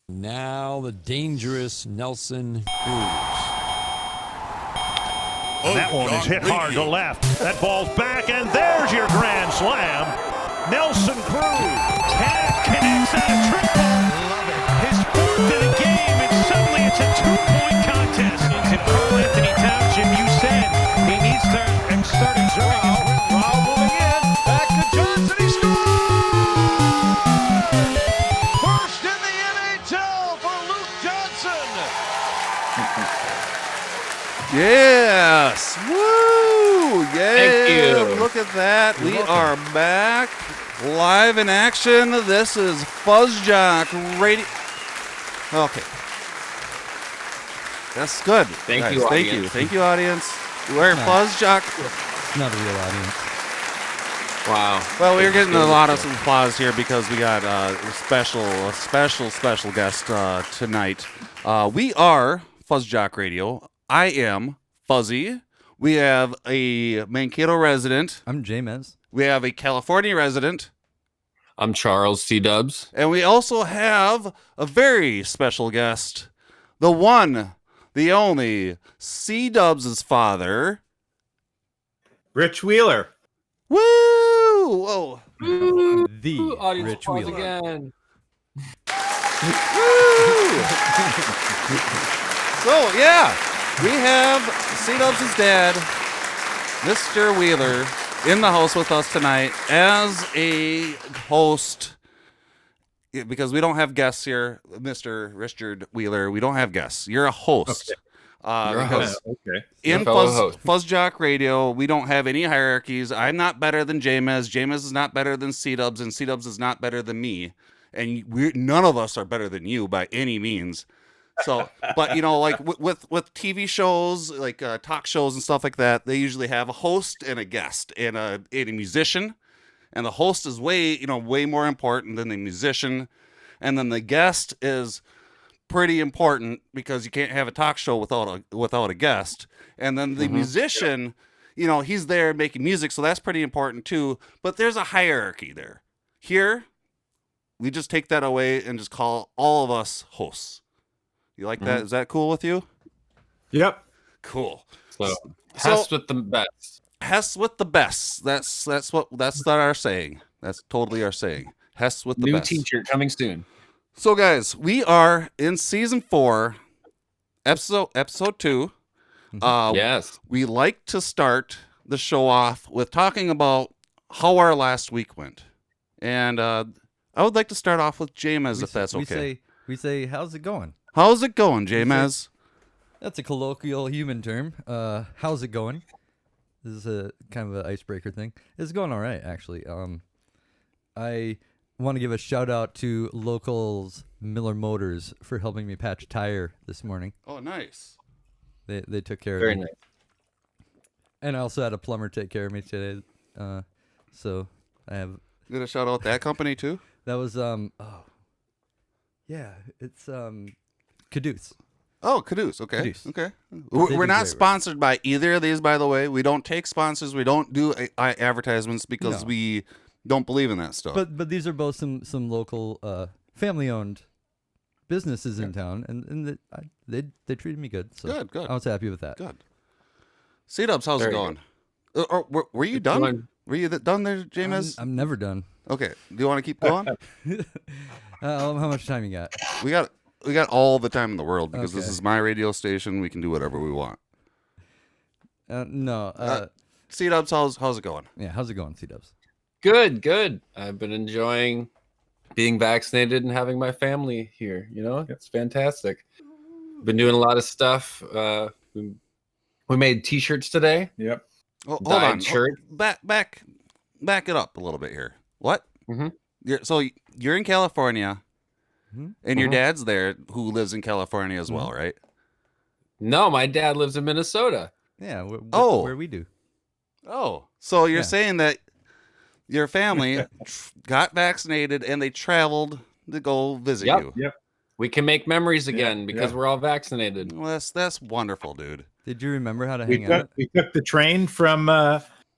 Now the dangerous Nelson Cruz. That one is hit hard to left. That ball's back, and there's your grand slam. Nelson Cruz connects on a triple. Love it. His fourth of the game, and suddenly it's a two-point contest. And Carl Anthony Towns, Jim, you said he needs to start exerting his will. Rao moving in, back to Johnson, he scores! First in the NHL for Luke Johnson. Yes! Woo! Yeah! Thank you. Look at that. We are back. Live in action. This is FuzzJockRadio. Okay. That's good. Thank guys. you, Thank audience. you. Thank you, audience. We're FuzzJock. It's not a real audience. Wow. Well, we're getting a lot of applause here because we got a special guest tonight. We are FuzzJockRadio. I am Fuzzy. We have a Mankato resident. I'm James. We have a California resident. I'm Charles T. Dubs. And we also have a very special guest. The one, the only, C. Dubs' father. Rich Wheeler. Woo! Whoa. The Audience Rich applause Wheeler. again. Woo! So, yeah, we have C. Dubs' dad, Mr. Wheeler, in the house with us tonight as a host. Because we don't have guests here, Mr. Richard Wheeler. We don't have guests. You're a host. You're a Because host. Okay. in fellow host. FuzzJockRadio, we don't have any hierarchies. I'm not better than James. James is not better than C-Dubs, and C-Dubs is not better than me. And none of us are better than you by any means. So, but you know, like with TV shows, like talk shows and stuff like that, they usually have a host and a guest and a musician. And the host is way more important than the musician. And then the guest is pretty important because you can't have a talk show without a guest. And then the musician, he's there making music, so that's pretty important too. But there's a hierarchy there. Here, we just take that away and just call all of us hosts. You like that? Is that cool with you? Yep. Cool. So, Hess with the best. Hess with the best. That's our saying. That's totally our saying. Hess with the New best. t-shirt coming soon. So guys, we are in season 4, episode 2. Yes. We like to start the show off with talking about how our last week went. And I would like to start off with James, if that's okay. We say, how's it going? How's it going, James? That's a colloquial human term. How's it going? This is a kind of an icebreaker thing. It's going all right, actually. I want to give a shout out to locals Miller Motors for helping me patch a tire this morning. Oh, nice. They took care Very of me. nice. And I also had a plumber take care of me today. So I have. You gonna shout out that company too? That was yeah, it's Caduce. Oh, Caduce. Okay. Caduce. Okay. They We're do not great sponsored by either of these, by the way. We don't take sponsors. We don't do advertisements because No. we don't believe in that stuff. But these are both some local family owned businesses in town, and they treated me good. So Good. I was happy with that. Good. C-Dubs, how's Very it going? Were you done? going. Were you done there, James? I'm never done. Okay. Do you want to keep going? How much time you got? We got all the time in the world because this Okay. is my radio station. We can do whatever we want. No. C-Dubs, how's it going? Yeah. How's it going, C-Dubs? Good. I've been enjoying being vaccinated and having my family here. It's fantastic. Been doing a lot of stuff. We made t-shirts today. Yep. Oh, hold Dyed on. shirt. Back it up a little bit here. What? Mhm. You're in California, Mhm. and your dad's there, who lives in California as well, right? No, my dad lives in Minnesota. Yeah. Where we do. Oh, so you're Yeah. saying that your family got vaccinated and they traveled to go visit Yep. you? Yep. We can make memories again because yeah. we're all vaccinated. Well, that's wonderful, dude. Did you remember how to We hang out? took the train from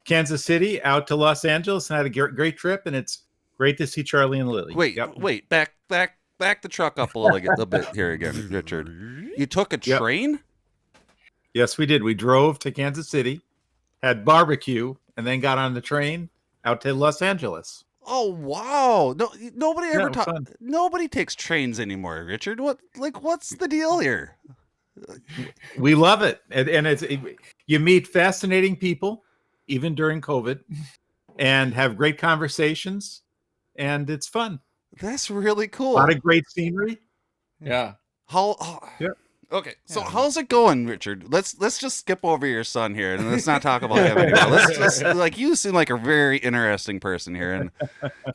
Kansas City out to Los Angeles and had a great trip, and it's great to see Charlie and Lily. Wait, Yep. wait, back back the truck up a bit here again, Richard. You took a train? Yes, we did. We drove to Kansas City, had barbecue, and then got on the train out to Los Angeles. Oh wow! No, nobody takes trains anymore, Richard. What's the deal here? We love it, and you meet fascinating people, even during COVID, and have great conversations, and it's fun. That's really cool. A lot of great scenery. Yeah. Yep. Okay, so how's it going, Richard? Let's just skip over your son here and let's not talk about him anymore. Let's just you seem like a very interesting person here, and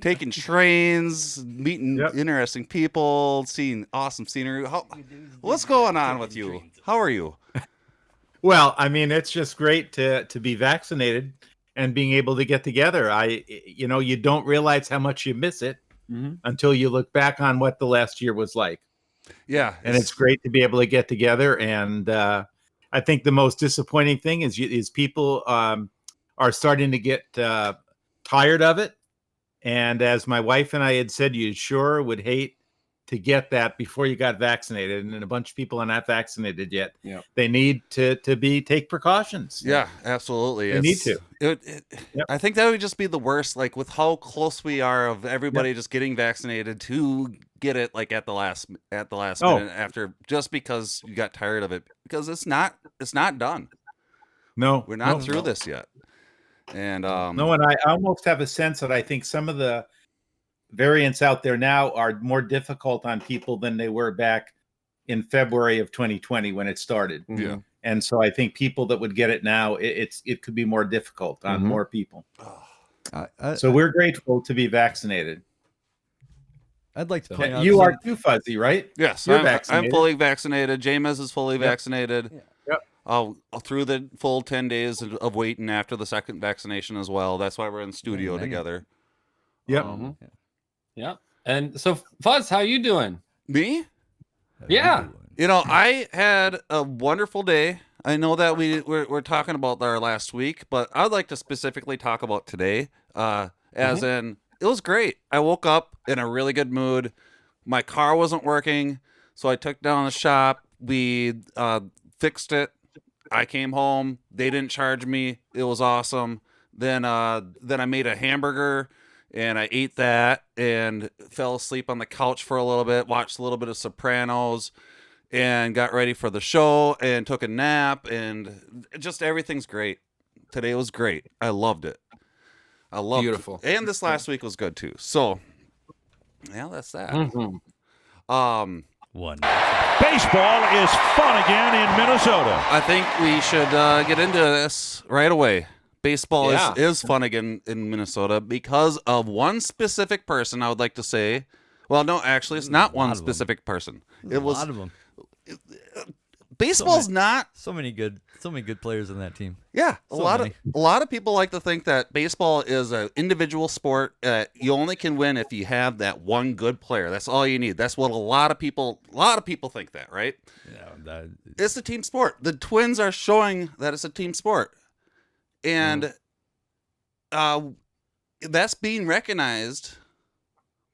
taking trains, meeting interesting people, seeing awesome scenery. What's going on with you? How are you? Well, I mean, it's just great to be vaccinated and being able to get together. You don't realize how much you miss it until you look back on what the last year was like. Yeah, and it's great to be able to get together. And I think the most disappointing thing is people are starting to get tired of it. And as my wife and I had said, you sure would hate to get that before you got vaccinated. And a bunch of people are not vaccinated yet. Yeah. They need to take precautions. Yeah, absolutely. They need to. I think that would just be the worst, like with how close we are of everybody just getting vaccinated to get it like at the last minute after, just because you got tired of it, because it's not done. No, we're not through this yet. And no, and I almost have a sense that I think some of the variants out there now are more difficult on people than they were back in February of 2020 when it started. Yeah. And so I think people that would get it now, it could be more difficult on more people. So we're grateful to be vaccinated. I'd like to point out you are too, Fuzzy, right? Yes, You're I'm vaccinated. fully vaccinated. James is fully vaccinated. Yep. Through the full 10 days of waiting after the second vaccination as well. That's why we're in studio together. Yep. Yeah. And so, Fuzz, how you doing? Me? Yeah. You know, I had a wonderful day. I know that we're talking about our last week, but I'd like to specifically talk about today. In, it was great. I woke up in a really good mood. My car wasn't working, so I took down the shop. We fixed it. I came home. They didn't charge me. It was awesome. Then I made a hamburger, and I ate that and fell asleep on the couch for a little bit, watched a little bit of Sopranos, and got ready for the show and took a nap, and just everything's great. Today was great. I loved it. I loved Beautiful. it. And this last week was good too. So, yeah, that's that. one. Baseball is fun again in Minnesota. I think we should get into this right away. Baseball is fun again in Minnesota because of one specific person. I would like to say, well, no, actually, it's not one specific person. It was a lot of them. Baseball's not so many good players in that team. Yeah, a lot of people like to think that baseball is an individual sport. You only can win if you have that one good player. That's all you need. That's what a lot of people think that, right? Yeah, it's a team sport. The Twins are showing that it's a team sport, and that's being recognized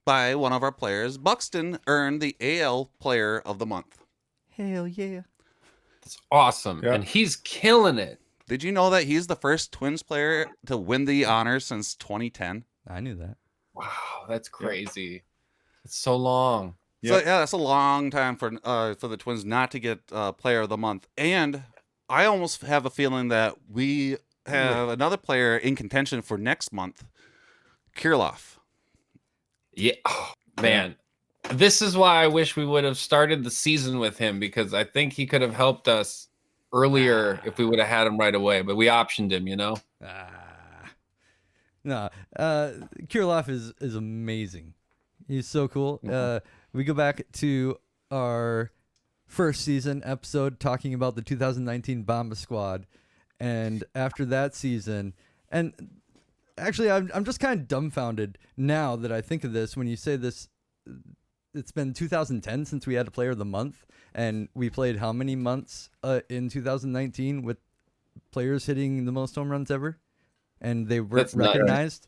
by one of our players. Buxton earned the AL Player of the Month. Hell yeah. That's awesome. Yeah. And he's killing it. Did you know that he's the first Twins player to win the honors since 2010? I knew that. Wow, that's crazy. It's so long. So yeah, that's a long time for the Twins not to get Player of the Month. And I almost have a feeling that we have another player in contention for next month, Kirilloff. Yeah, man. This is why I wish we would have started the season with him, because I think he could have helped us earlier if we would have had him right away. But we optioned him, you know? No, Kirilloff is amazing. He's so cool. We go back to our first season episode talking about the 2019 Bomba Squad, and after that season, and actually I'm just kind of dumbfounded now that I think of this when you say this. It's been 2010 since we had a Player of the Month, and we played how many months in 2019 with players hitting the most home runs ever, and they weren't recognized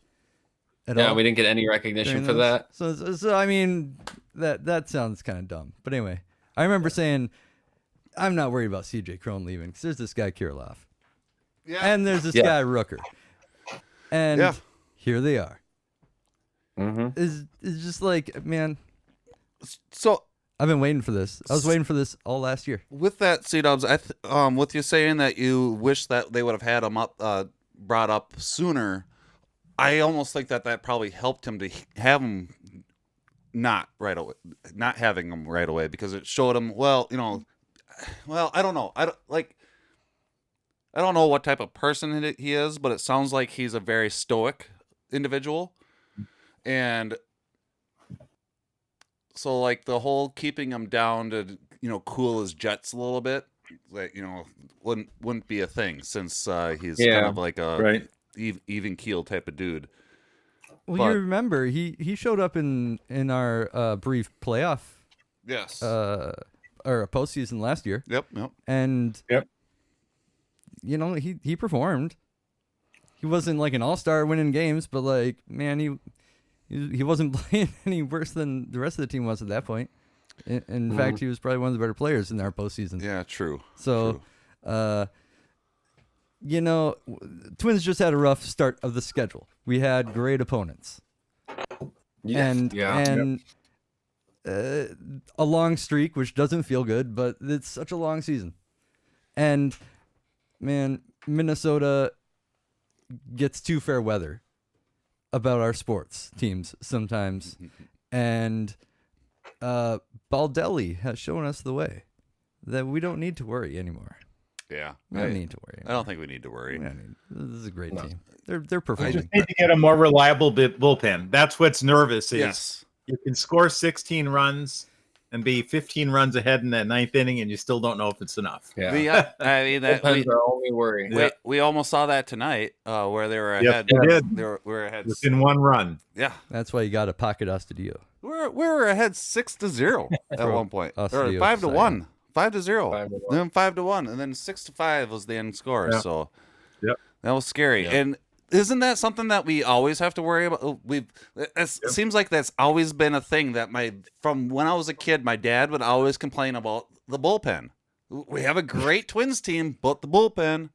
at all. We didn't get any recognition for that. So I mean, that sounds kind of dumb. But anyway, I remember saying, I'm not worried about CJ Cron leaving because there's this guy Kirilov. Yeah. And there's this Yeah. guy Rooker. And Yeah. here they are. Mm-hmm. It's just like, man, So I've been waiting for this. I was waiting for this all last year. with that, C-Dubs, with you saying that you wish that they would have had him brought up sooner, I almost think that probably helped him to have him not having him right away, because it showed him, well, I don't know. I don't know what type of person he is, but it sounds like he's a very stoic individual. And so, like, the whole keeping him down to, cool his jets a little bit, like, wouldn't be a thing, since he's kind of like a even keel type of dude. Well, But- you remember he showed up in our brief playoff Yes. or a postseason last year, Yep. and Yep. He performed. He wasn't like an all-star winning games, but like, man, he wasn't playing any worse than the rest of the team was at that point. In fact, he was probably one of the better players in our postseason. Yeah, true. So, Twins just had a rough start of the schedule. We had great opponents. And a long streak, which doesn't feel good, but it's such a long season. And, man, Minnesota gets too fair weather about our sports teams sometimes. And Baldelli has shown us the way that we don't need to worry anymore. Yeah. We don't need to worry I don't think we need to worry. This is a great team. They're We performing. just need to get a more reliable bullpen. That's what's nervous. Is Yes. you can score 16 runs and be 15 runs ahead in that ninth inning, and you still don't know if it's enough. Yeah. I mean, Bullpens are only worry. we almost saw that tonight, where they were Yes, ahead. we did. We were ahead. Within one run. Yeah. That's why you got to pocket Astudillo. We were ahead 6-0 at one point, or Astudillo 5-1, 5-0, 5-1. then 5-1, and then 6-5 was the end score. Yeah. So Yep. that was scary. Yep. And isn't that something that we always have to worry about? It seems like that's always been a thing that from when I was a kid, my dad would always complain about the bullpen. We have a great Twins team, but the bullpen.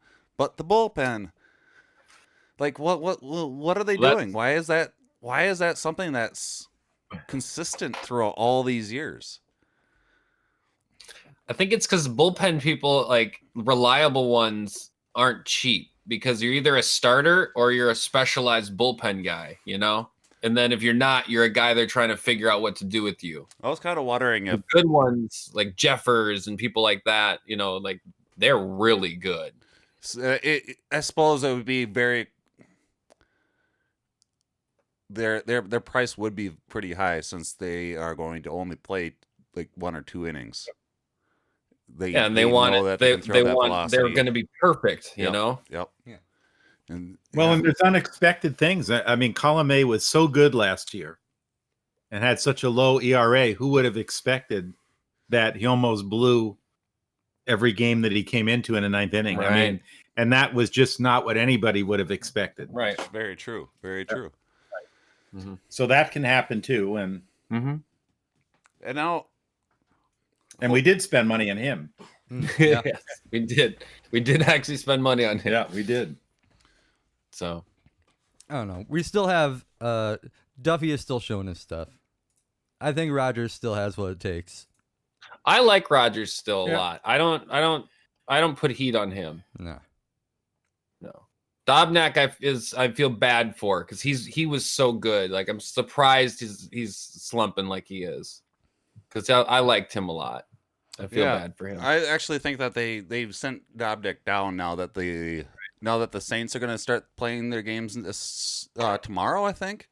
Like, what are they doing? Why is that something that's consistent throughout all these years? I think it's because bullpen people, like reliable ones, aren't cheap, because you're either a starter or you're a specialized bullpen guy, And then if you're not, you're a guy they're trying to figure out what to do with you. I was kind of wondering if The good ones, like Jeffers and people like that, like they're really good. I suppose it would be very. Their price would be pretty high, since they are going to only play like 1 or 2 innings. And they want know it. that can throw that They're velocity. going to be perfect, Yep. Yep. Yeah. And And there's unexpected things. I mean, Colomé was so good last year and had such a low ERA. Who would have expected that he almost blew every game that he came into in the ninth inning? Right. I mean, and that was just not what anybody would have expected. Right. very true, very true. So that can happen too. And And now, we did spend money on him. Yeah. Yes, we did. We did actually spend money on him. Yeah, we did. So I don't know. We still have Duffy is still showing his stuff. I think Rogers still has what it takes. I like Rogers still a Yeah. lot. I don't put heat on him. No. No. Dobnak I feel bad for, because he was so good. Like, I'm surprised he's slumping like he is, because I liked him a lot. I feel bad for him. I actually think that they've sent Dobnik down now that the Saints are going to start playing their games tomorrow, I think.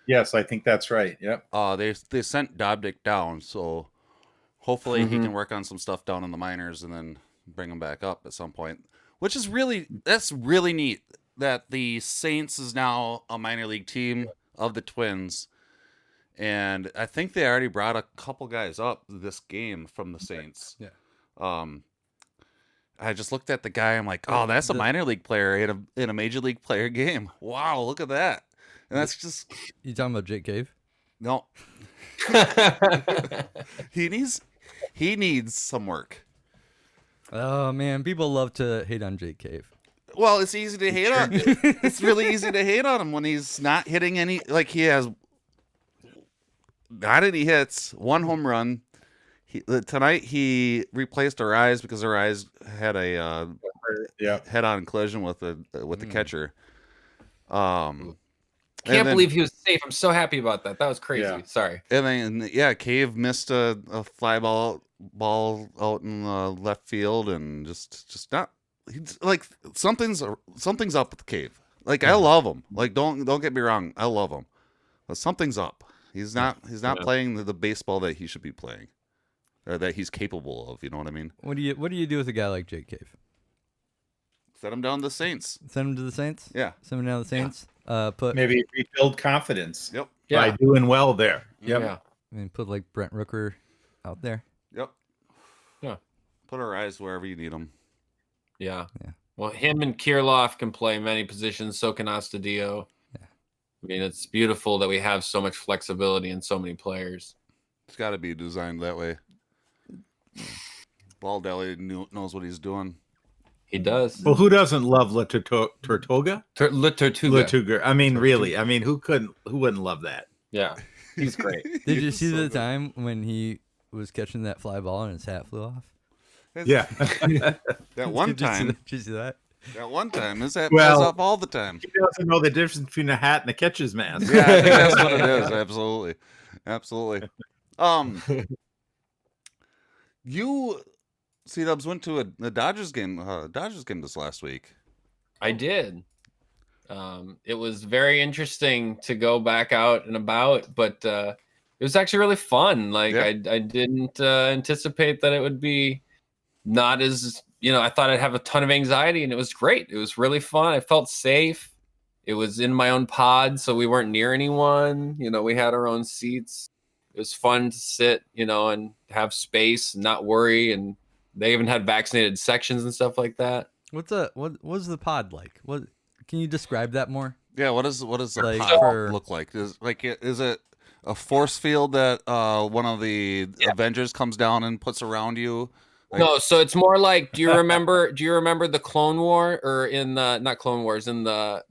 Yes, I think that's right. Yep. They sent Dobnik down, so hopefully he can work on some stuff down in the minors and then bring him back up at some point. Which is that's really neat that the Saints is now a minor league team of the Twins. And I think they already brought a couple guys up this game from the Saints. Yeah. I just looked at the guy. I'm like, oh, that's a minor league player in a major league player game. Wow, look at that. And that's just You talking about Jake Cave? No, he needs some work. Oh man, people love to hate on Jake Cave. Well, it's easy to hate on. It's really easy to hate on him when he's not hitting any. Like he has not any hits, one home run. Tonight he replaced Arise because Arise had a head-on collision with the catcher. Can't then, believe he was safe. I'm so happy about that. That was crazy. Yeah. Sorry. And then Cave missed a fly ball out in left field and just not. He's like something's up with Cave. Like I love him. Like don't get me wrong, I love him, but something's up. He's not playing the baseball that he should be playing, or that he's capable of. You know what I mean? What do you do with a guy like Jake Cave? Send him down to the Saints. Send him to the Saints? Yeah. Send him down to the Saints. Put Maybe rebuild confidence. Yep. By doing well there. Yep. Yeah. I mean, put like Brent Rooker out there. Yep. Yeah. Put our eyes wherever you need them. Yeah. Yeah. Well, him and Kirilloff can play many positions. So can Astudillo. Yeah. I mean, it's beautiful that we have so much flexibility in so many players. It's got to be designed that way. Baldelli knows what he's doing. He does. Well, who doesn't love Tortuga? Le Tortuga. I mean, really. I mean, who wouldn't love that? Yeah. He's great. Did you see the time when he was catching that fly ball and his hat flew off? Yeah. That one time. Did you see that? That one time. His hat Well- flies up all the time. He doesn't know the difference between a hat and a catcher's mask. Yeah, I think that's what it is. Absolutely. Absolutely. You, C-Dubs, went to a Dodgers game this last week. I did. It was very interesting to go back out and about, but it was actually really fun. Like Yeah. I didn't anticipate that it would be not as, I thought I'd have a ton of anxiety, and it was great. It was really fun. I felt safe. It was in my own pod, so we weren't near anyone. We had our own seats. It was fun to sit, and have space and not worry. And they even had vaccinated sections and stuff like that. What's the pod like? What can you describe that more? Yeah, what does the Like pod for- look like? Is it a force field that one of the Avengers comes down and puts around you? No, so it's more like, do you remember the Clone War, or in the not Clone Wars, in the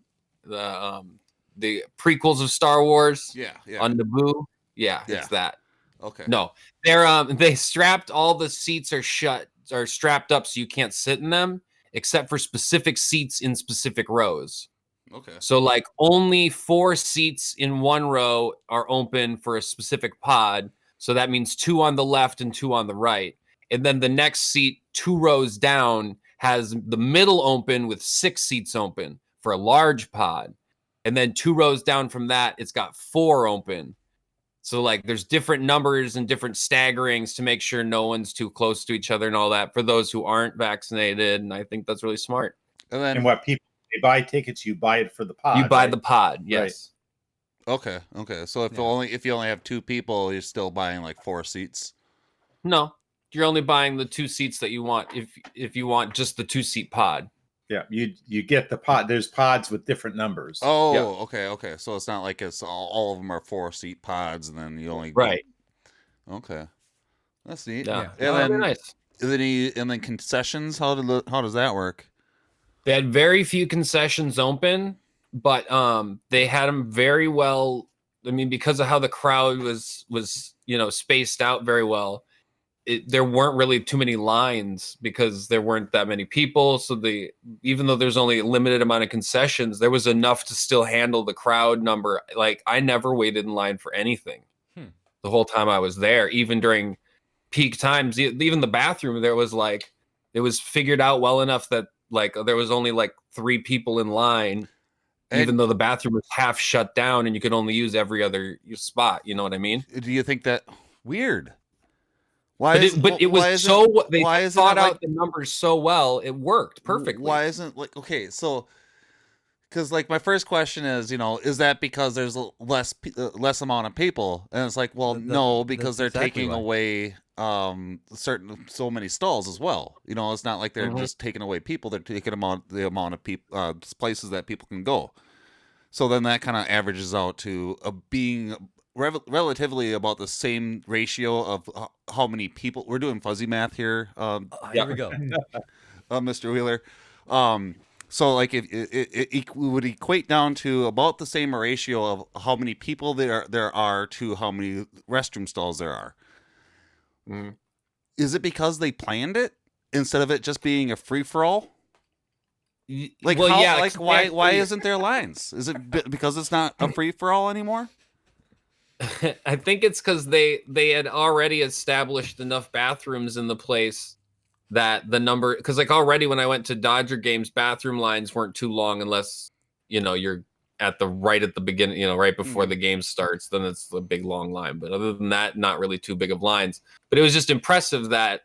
prequels of Star Wars Yeah. on Naboo? Yeah, Yeah. it's that. Okay. No, they strapped all the seats are strapped up so you can't sit in them except for specific seats in specific rows. Okay. So like only 4 seats in one row are open for a specific pod. So that means 2 on the left and 2 on the right. And then the next seat 2 rows down has the middle open with 6 seats open for a large pod. And then 2 rows down from that, it's got 4 open. So like there's different numbers and different staggerings to make sure no one's too close to each other and all that for those who aren't vaccinated. And I think that's really smart. And then And what people, they buy tickets, you buy it for the pod. You buy right? the pod, yes. okay. So if you only have 2 people, you're still buying like 4 seats. No, you're only buying the 2 seats that you want if you want just the 2-seat pod. Yeah, you get the pod. There's pods with different numbers. Oh, Yeah. okay. So it's not like it's all of them are 4-seat pods, and then you only Right. Okay, that's neat. Yeah. And No, then they're nice. and then concessions. How does that work? They had very few concessions open, but they had them very well. I mean, because of how the crowd was spaced out very well, there weren't really too many lines because there weren't that many people. So even though there's only a limited amount of concessions, there was enough to still handle the crowd number. Like I never waited in line for anything the whole time I was there, even during peak times. Even the bathroom, it was figured out well enough that like there was only like 3 people in line, even though the bathroom was half shut down and you could only use every other spot. You know what I mean? Do you think that weird? They thought out the numbers so well, it worked perfectly. Why isn't okay? So, because like my first question is, is that because there's less amount of people? And it's like, well, no, because they're exactly taking why. away so many stalls as well. It's not like they're just taking away people; they're taking the amount of people places that people can go. So then that kind of averages out to being relatively about the same ratio of how many people. We're doing fuzzy math here, Here we go. Mr. Wheeler. So like if it would equate down to about the same ratio of how many people there are to how many restroom stalls there are. Mm. Is it because they planned it instead of it just being a free for all? Like, well, how, yeah, like why isn't there lines? Is it because it's not a free for all anymore? I think it's because they had already established enough bathrooms in the place that the number, because like already when I went to Dodger games, bathroom lines weren't too long unless you're at the beginning, right before the game starts, then it's a big long line. But other than that, not really too big of lines. But it was just impressive that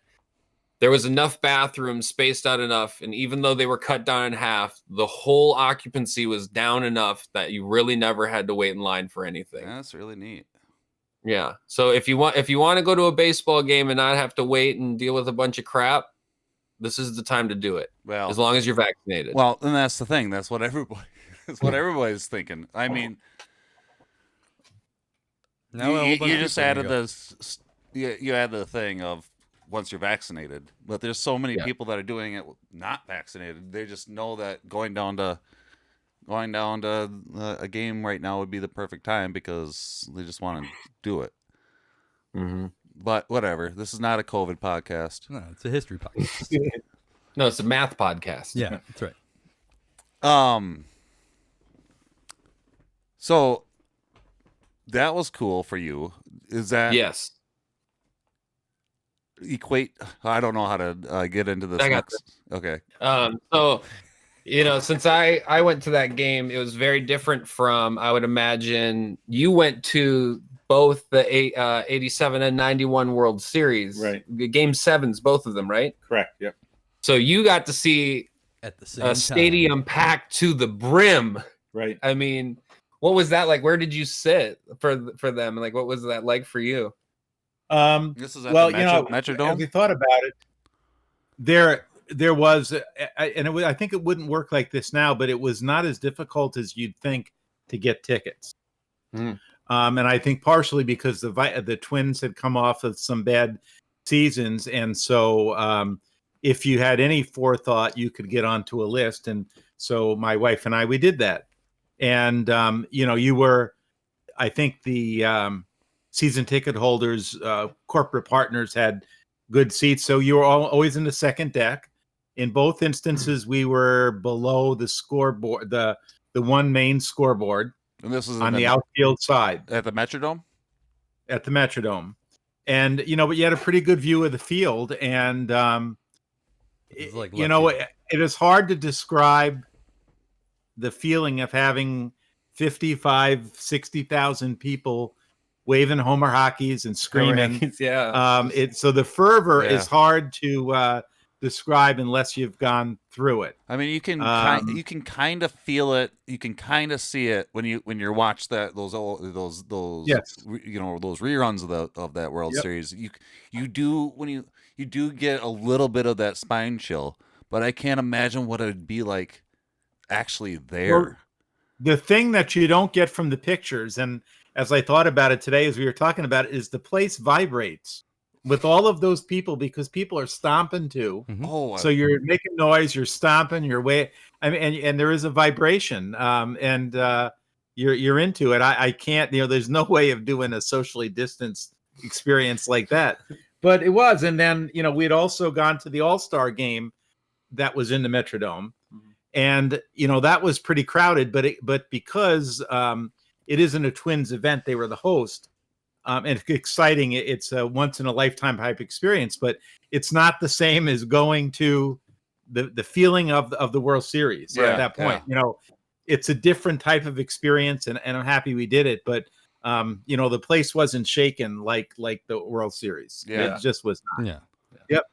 there was enough bathrooms spaced out enough, and even though they were cut down in half, the whole occupancy was down enough that you really never had to wait in line for anything. That's really neat. Yeah. So if you want to go to a baseball game and not have to wait and deal with a bunch of crap, this is the time to do it. Well, as long as you're vaccinated. Well, and that's the thing. That's what everybody's thinking. I mean, you just added this. You add the thing of once you're vaccinated, but there's so many people that are doing it not vaccinated. They just know that going down to a game right now would be the perfect time because they just want to do it. Mm-hmm. But whatever. This is not a COVID podcast. No, it's a history podcast. No, it's a math podcast. Yeah, that's right. So that was cool for you. Is that yes? Equate. I don't know how to get into this. I got this. Okay. So, since I went to that game, it was very different from, I would imagine you went to both the 87 and 91 World Series. Right. Game 7s, both of them, right? Correct. Yep. So you got to see At the same stadium packed to the brim. Right. I mean, what was that like? Where did you sit for them? Like, what was that like for you? This is at the Metrodome. As we thought about it, there was, and I think it wouldn't work like this now, but it was not as difficult as you'd think to get tickets. Mm. And I think partially because the Twins had come off of some bad seasons, and so if you had any forethought, you could get onto a list. And so my wife and we did that. And you were, I think the season ticket holders, corporate partners had good seats, so you were always in the second deck. In both instances, we were below the scoreboard, the one main scoreboard. And this is on the outfield side at the Metrodome. At the Metrodome, and but you had a pretty good view of the field, and it is hard to describe the feeling of having 55, 60,000 people waving Homer Hockeys and screaming. Yeah. So the fervor is hard to describe unless you've gone through it. I mean, you can kind of feel it. You can kind of see it when you watch those those reruns of that World Series. You do get a little bit of that spine chill, but I can't imagine what it'd be like actually there. Well, the thing that you don't get from the pictures, and as I thought about it today, as we were talking about it, is the place vibrates with all of those people because people are stomping too. Mm-hmm. Oh, so you're making noise, you're stomping, you're way. I mean, and there is a vibration, and you're into it. I can't, there's no way of doing a socially distanced experience like that. But it was, and then we had also gone to the All-Star game that was in the Metrodome, and that was pretty crowded. But because it isn't a Twins event, they were the host. And it's exciting. It's a once in a lifetime type experience, but it's not the same as going to the feeling of the World Series at that point. Yeah. It's a different type of experience, and I'm happy we did it. But the place wasn't shaken like the World Series. Yeah. It just was not. Yeah. Yep.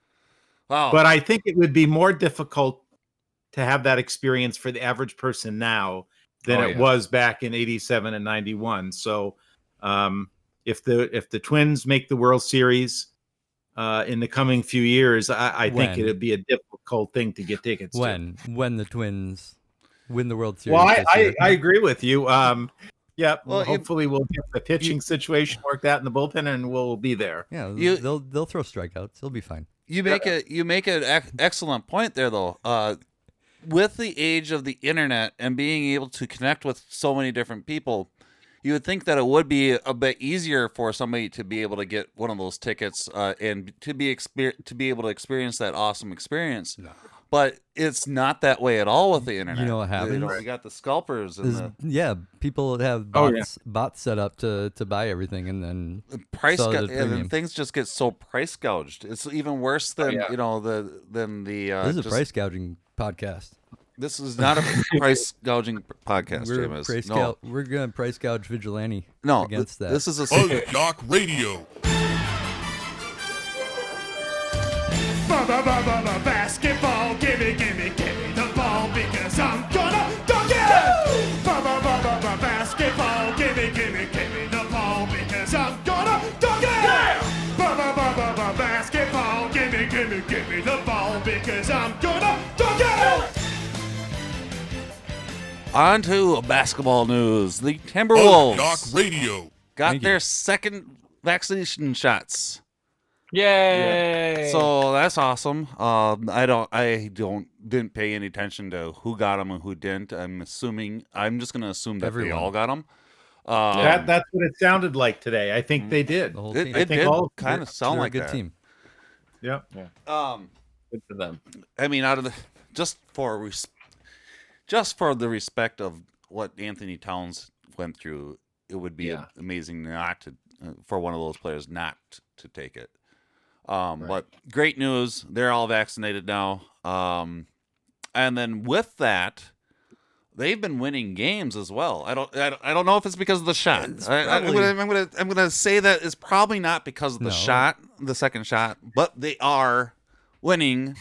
Wow. But I think it would be more difficult to have that experience for the average person now than it was back in 87 and 91. So if the Twins make the World Series in the coming few years, I think it'd be a difficult thing to get tickets when the Twins win the World Series. Well, I agree with you. Yeah. Well, Hopefully we'll get the pitching situation worked out in the bullpen, and we'll be there. Yeah, You- they'll throw strikeouts. They'll be fine. You make an excellent point there, though. With the age of the internet and being able to connect with so many different people, you would think that it would be a bit easier for somebody to be able to get one of those tickets and to be able to experience that awesome experience. No. But it's not that way at all with the internet. You know what happens? We got the scalpers and People have bots set up to buy everything, and then the price sell it at and premium. things just get so price gouged. It's even worse than This is a price gouging podcast. This is not a price gouging podcast, James. We're going to price gouge Vigilante No, against that. This is a FuzzJockRadio. Basketball, gimme the ball because I'm gonna dunk it! Basketball, gimme the ball because I'm gonna dunk it! Basketball, gimme the ball because I'm gonna dunk it! On to basketball news. The Timberwolves FuzzJockRadio. got their second vaccination shots. Yay! So that's awesome. I didn't pay any attention to who got them and who didn't. I'm just going to assume that Everyone. they all got them. That's what it sounded like today. I think they did. The whole It team. did all kind of sound They're like a good that. team. Yeah. Good for them. I mean, out of the just for the respect of what Anthony Towns went through, it would be amazing not to for one of those players not to take it. But great news, they're all vaccinated now. And then with that, they've been winning games as well. I don't know if it's because of the shot. I'm gonna say that it's probably not because of the shot, the second shot, but they are winning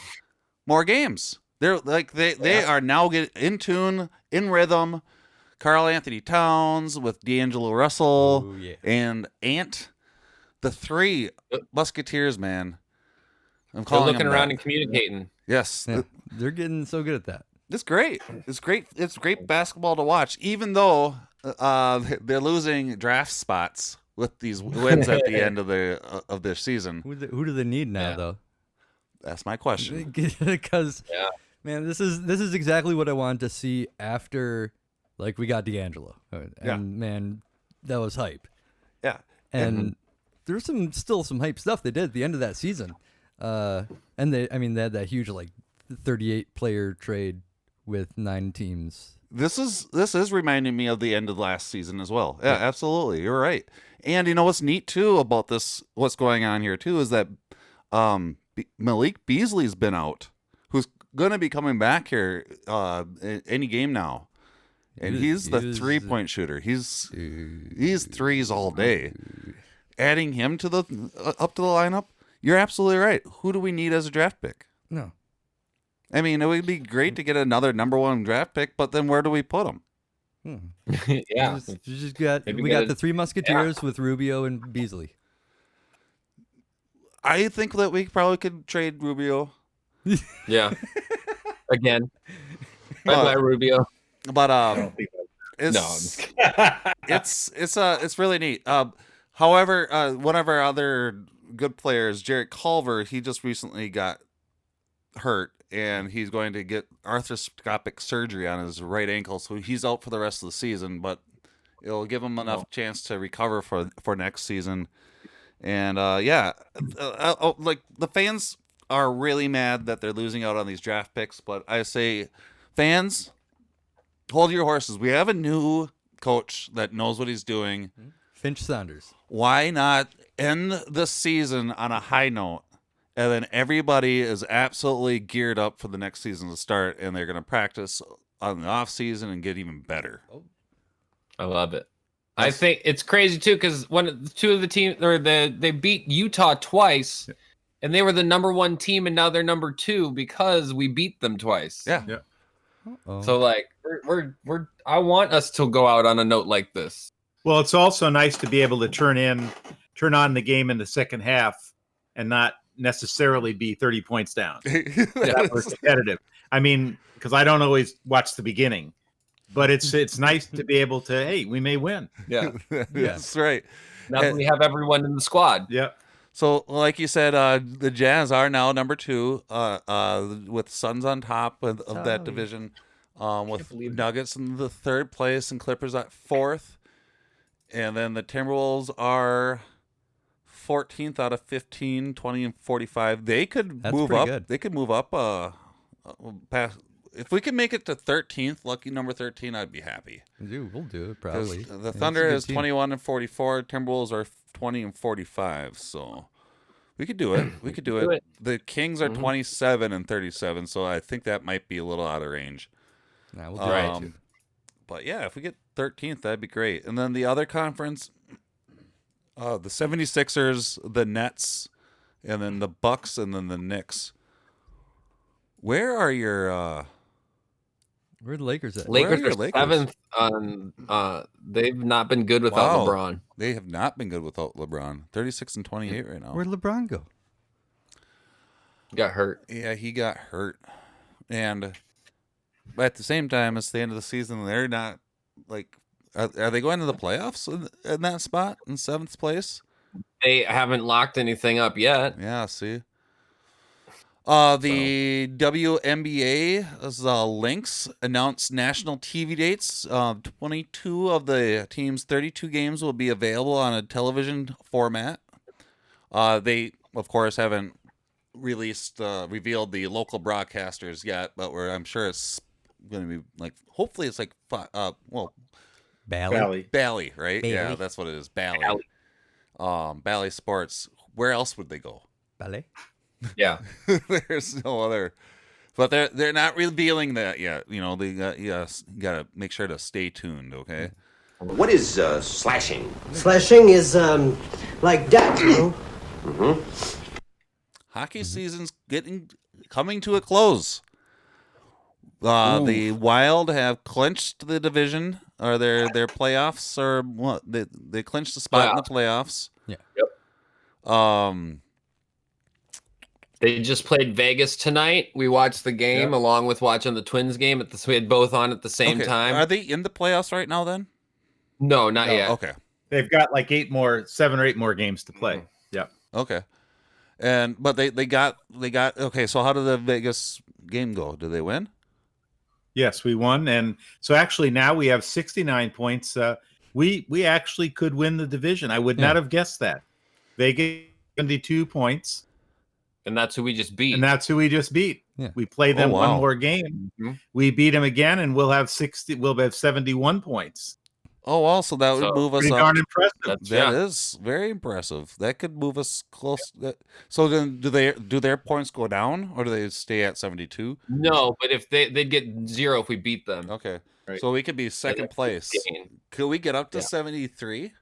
more games. They're like they are now in tune, in rhythm. Karl Anthony Towns with D'Angelo Russell and Ant. The three Musketeers, man. I'm They're calling looking them around that. and communicating. Yes. Yeah, they're getting so good at that. It's great. It's great. It's great basketball to watch, even though they're losing draft spots with these wins at the end of their season. Who do they need now, though? That's my question. Because, man, this is exactly what I wanted to see after, like, we got D'Angelo. And, man, that was hype. Yeah. And there's still some hype stuff they did at the end of that season. And they had that huge, like, 38 player trade with 9 teams. This is reminding me of the end of last season as well. Yeah, absolutely. You're right. And you know what's neat too about this, what's going on here too, is that Malik Beasley's been out, who's going to be coming back here any game now. And he's the 3-point shooter. He's threes all day. Adding him to the up to the lineup, you're absolutely right. Who do we need as a draft pick? No. I mean, it would be great to get another number 1 draft pick, but then where do we put him? Yeah. We got the 3 Musketeers with Rubio and Beasley. I think that we probably could trade Rubio. Yeah. Again. Bye-bye, Rubio. But it's really neat. However, one of our other good players, Jarrett Culver, he just recently got hurt, and he's going to get arthroscopic surgery on his right ankle, so he's out for the rest of the season. But it'll give him enough chance to recover for next season. And like the fans are really mad that they're losing out on these draft picks, but I say, fans, hold your horses. We have a new coach that knows what he's doing. Finch Saunders. Why not end the season on a high note, and then everybody is absolutely geared up for the next season to start, and they're going to practice on the off season and get even better. I love it. I think it's crazy too because two of the teams they beat Utah twice, and they were the number 1 team, and now they're number 2 because we beat them twice. Yeah. So like I want us to go out on a note like this. Well, it's also nice to be able to turn on the game in the second half and not necessarily be 30 points down. That was competitive. I mean, because I don't always watch the beginning. but it's nice to be able to. Hey, we may win. Yeah. That's right. Now that we have everyone in the squad. Yeah. So, like you said, the Jazz are now number 2, with Suns on top of that division, with Nuggets in the 3rd place and Clippers at 4th, and then the Timberwolves are 14th out of 15, 20 and 45. They could move up. Good. They could move up. Past. If we can make it to 13th, lucky number 13, I'd be happy. Dude, we'll do it probably. The Thunder is 21 and 44. Timberwolves are 20 and 45. So we could do it. We could do it. The Kings are 27 and 37. So I think that might be a little out of range. Nah, we'll do it. But yeah, if we get 13th, that'd be great. And then the other conference, the 76ers, the Nets, and then the Bucks, and then the Knicks. Where are your Where are the Lakers at? Lakers your are Lakers? 7th on. They've not been good without LeBron. They have not been good without LeBron. 36 and 28 right now. Where'd LeBron go? Got hurt. Yeah, he got hurt. And but at the same time, it's the end of the season. They're not like, are they going to the playoffs in that spot in 7th place? They haven't locked anything up yet. Yeah, see. The WNBA's Lynx announced national TV dates. 22 of the team's 32 games will be available on a television format. They, of course, haven't revealed the local broadcasters yet, but I'm sure it's going to be like, hopefully it's like, Bally. Bally, right? Bally. Yeah, that's what it is. Bally. Bally Sports. Where else would they go? Ballet. Yeah. There's no other, but they're not revealing that yet. You know, they got to make sure to stay tuned. Okay. What is slashing? Slashing is like that, you know. Hockey season's coming to a close. The Wild have clinched the division, or their playoffs, or what? They clinched the spot in the playoffs. Yeah. Yep. They just played Vegas tonight. We watched the game along with watching the Twins game. We had both on at the same time. Are they in the playoffs right now then? No, not yet. Okay. They've got like 7 or 8 more games to play. Yeah. Okay. But they got okay. So how did the Vegas game go? Did they win? Yes, we won, and so actually now we have 69 points. We actually could win the division. I would not have guessed that. Vegas 72 points. And that's who we just beat. And that's who we just beat. Yeah. We play them wow. one more game. Mm-hmm. We beat them again, and we'll have 71 points. Oh, well, so that would move us Pretty up. darn impressive. That is very impressive. That could move us close. So then, do their points go down, or do they stay at 72? No, but if they'd get 0 if we beat them. Okay, Right. so we could be second place. Could we get up to 73?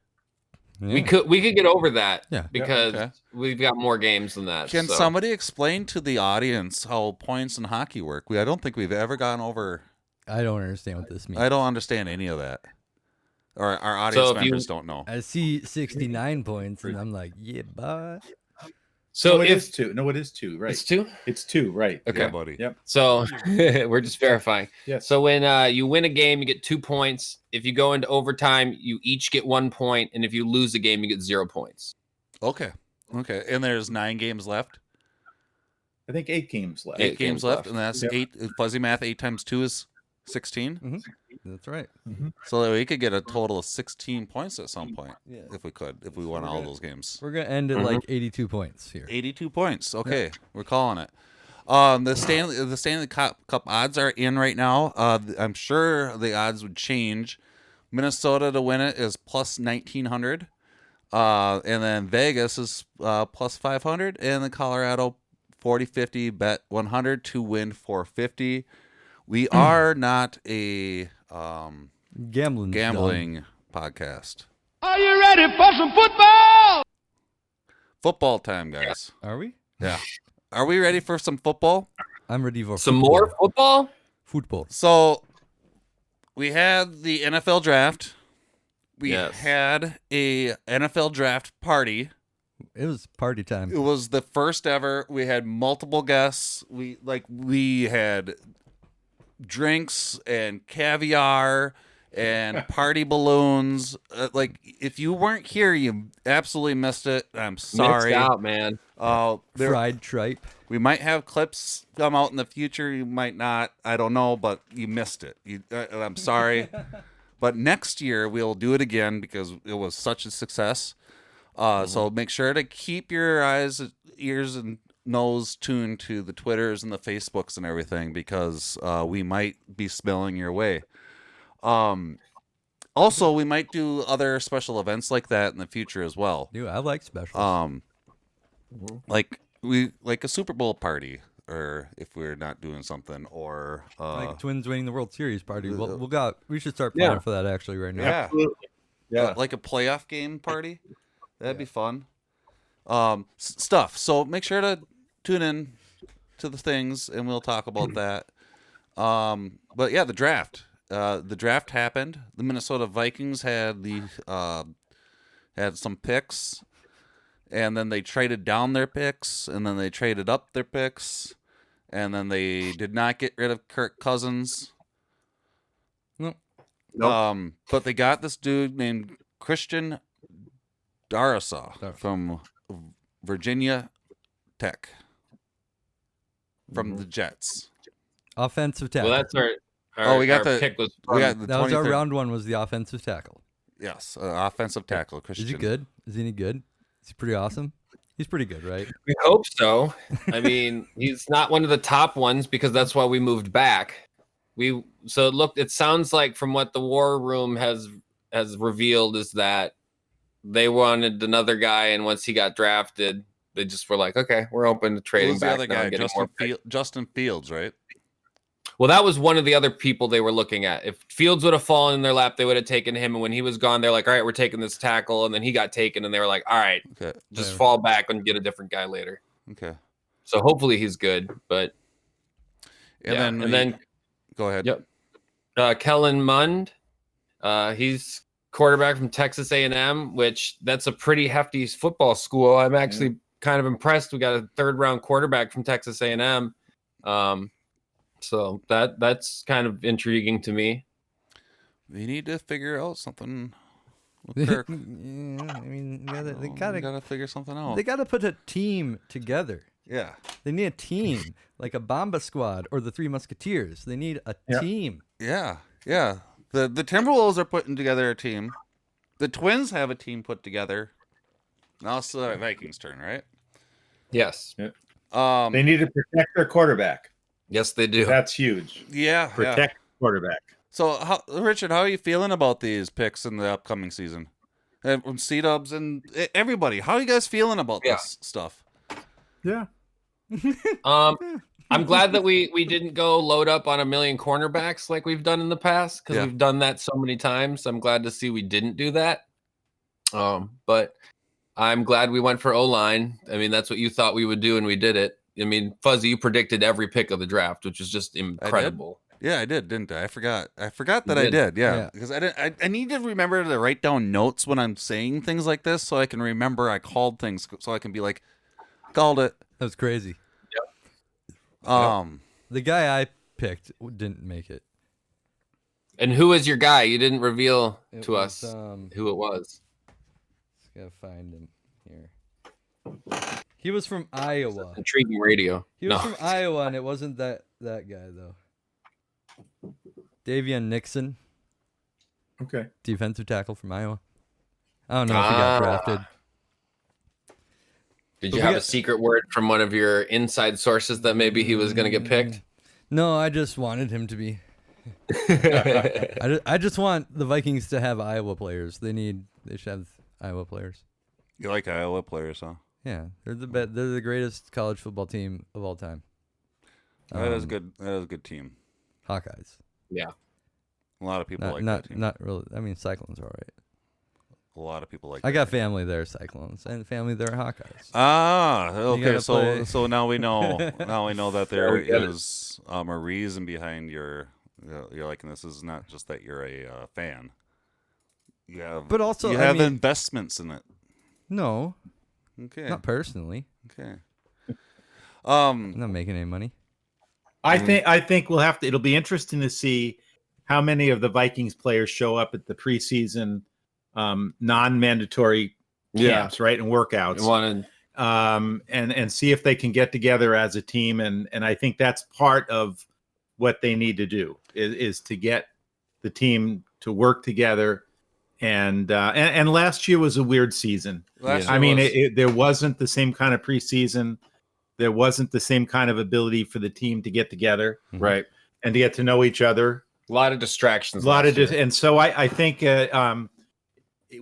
Yeah. We could get over that. Yeah. Because we've got more games than that. Can somebody explain to the audience how points in hockey work? I don't think we've ever gone over. I don't understand what this means. I don't understand any of that. Or our audience members don't know. I see 69 points, and I'm like, yeah, bud. So no, it is 2. No, it is 2. Right. It's 2? It's 2. Right. Okay, yeah, buddy. Yep. So we're just verifying. Yes. So when you win a game, you get 2 points. If you go into overtime, you each get 1 point, and if you lose a game, you get 0 points. Okay. And there's 9 games left. I think 8 games left. 8 games left, and that's 8. Fuzzy math. 8 times 2 is 16. Mm-hmm. That's right. Mm-hmm. So we could get a total of 16 points at some point if we won all those games. We're gonna end at like 82 points here. 82 points. Okay, we're calling it. The Stanley Cup odds are in right now. I'm sure the odds would change. Minnesota to win it is plus 1900, and then Vegas is plus 500, and then Colorado 40-50 bet 100 to win 450. We are not a gambling podcast. Are you ready for some football? Football time, guys. Are we? Yeah. Are we ready for some football? I'm ready for Some more football? football. So we had the NFL draft. We Yes. had a NFL draft party. It was party time. It was the first ever. We had multiple guests. We had drinks and caviar and party balloons. Like, if you weren't here, you absolutely missed it. I'm sorry. Missed out, man. Fried tripe. We might have clips come out in the future. You might not. I don't know, but you missed it. I'm sorry. But next year we'll do it again because it was such a success. So make sure to keep your eyes, ears, and nose tuned to the Twitters and the Facebooks and everything because we might be spilling your way. Also, we might do other special events like that in the future as well. Dude, I like specials. Like a Super Bowl party, or if we're not doing something, or like Twins winning the World Series party. We should start planning for that actually right now. Yeah. Absolutely. Yeah. Like a playoff game party. That'd be fun. Stuff. So make sure to tune in to the things, and we'll talk about that. But yeah, the draft. The draft happened. The Minnesota Vikings had some picks, and then they traded down their picks, and then they traded up their picks, and then they did not get rid of Kirk Cousins. Nope. But they got this dude named Christian Darrisaw from Virginia Tech, from the Jets. Offensive tackle. Well, that's our pick was that was our round one. Was the offensive tackle? Yes, offensive tackle. Christian. Is he good? Is he any good? Is he pretty awesome? He's pretty good, right? We hope so. I mean, he's not one of the top ones because that's why we moved back. It sounds like from what the War Room has revealed is that they wanted another guy, and once he got drafted, they just were like, okay, we're open to trading back. The other guy, Justin Fields, right? Well, that was one of the other people they were looking at. If Fields would have fallen in their lap, they would have taken him. And when he was gone, they're like, all right, we're taking this tackle. And then he got taken, and they were like, all right, just fall back and get a different guy later. Okay. So hopefully he's good. But and then go ahead. Yep. Kellen Mond, he's quarterback from Texas A&M, which that's a pretty hefty football school. I'm actually kind of impressed. We got a third-round quarterback from Texas A&M. So that's kind of intriguing to me. We need to figure out something with Kirk. I mean, they gotta figure something out. They gotta put a team together. Yeah. They need a team, like a Bomba Squad or the Three Musketeers. They need a team. Yeah. Yeah. The Timberwolves are putting together a team. The Twins have a team put together. Now it's the Vikings' turn, right? Yes. Yeah. They need to protect their quarterback. Yes, they do. That's huge. Yeah. Protect quarterback. So, Richard, how are you feeling about these picks in the upcoming season? And from C-Dubs and everybody, how are you guys feeling about this stuff? Yeah. I'm glad that we didn't go load up on a million cornerbacks like we've done in the past because we've done that so many times. I'm glad to see we didn't do that. But I'm glad we went for O-line. I mean, that's what you thought we would do, and we did it. I mean, Fuzzy, you predicted every pick of the draft, which is just incredible. Yeah, I did, didn't I? I forgot that I did. Yeah, because I need to remember to write down notes when I'm saying things like this, so I can remember I called things, so I can be like, called it. That was crazy. Yep. The guy I picked didn't make it. And who is your guy? You didn't reveal to us who it was. Just gotta find him here. He was from Iowa. Intriguing radio. He was from Iowa, and it wasn't that guy, though. Davion Nixon. Okay. Defensive tackle from Iowa. I don't know if he got drafted. Did you have a secret word from one of your inside sources that maybe he was going to get picked? No, I just wanted him to be. I just want the Vikings to have Iowa players. They should have Iowa players. You like Iowa players, huh? Yeah, they're the greatest college football team of all time. That is good. That is a good team. Hawkeyes. Yeah. A lot of people like that team. Not really. I mean, Cyclones are all right. A lot of people like. I got family there, Cyclones, and family there, Hawkeyes. Ah, okay. So now we know. Now we know that there is a reason behind your liking this. Is not just that you're a fan. You have, but also you have investments in it. No. Okay. Not personally. Okay. I'm not making any money. I think we'll have to. It'll be interesting to see how many of the Vikings players show up at the preseason non-mandatory camps, right, and workouts, and see if they can get together as a team. And I think that's part of what they need to do is to get the team to work together. And last year was a weird season. I mean, there wasn't the same kind of preseason. There wasn't the same kind of ability for the team to get together, right, and to get to know each other. A lot of distractions. And so I think it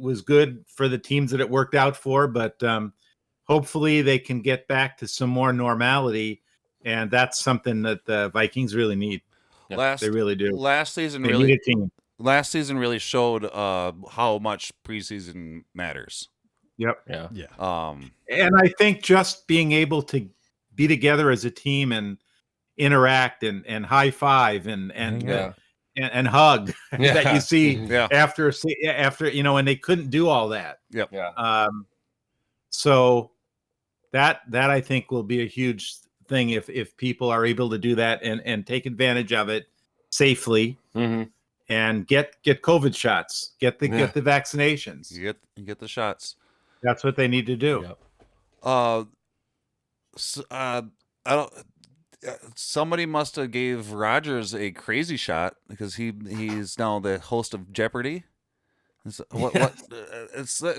was good for the teams that it worked out for, but hopefully they can get back to some more normality, and that's something that the Vikings really need. They really do. Last season really showed how much preseason matters. Yep. Yeah. And I think just being able to be together as a team and interact and high five and hug that you see after and they couldn't do all that. Yep. Yeah. So that I think will be a huge thing if people are able to do that and take advantage of it safely. And get COVID shots, get the vaccinations. You get the shots. That's what they need to do. Yep. I don't. Somebody must have gave Rogers a crazy shot because he's now the host of Jeopardy. It's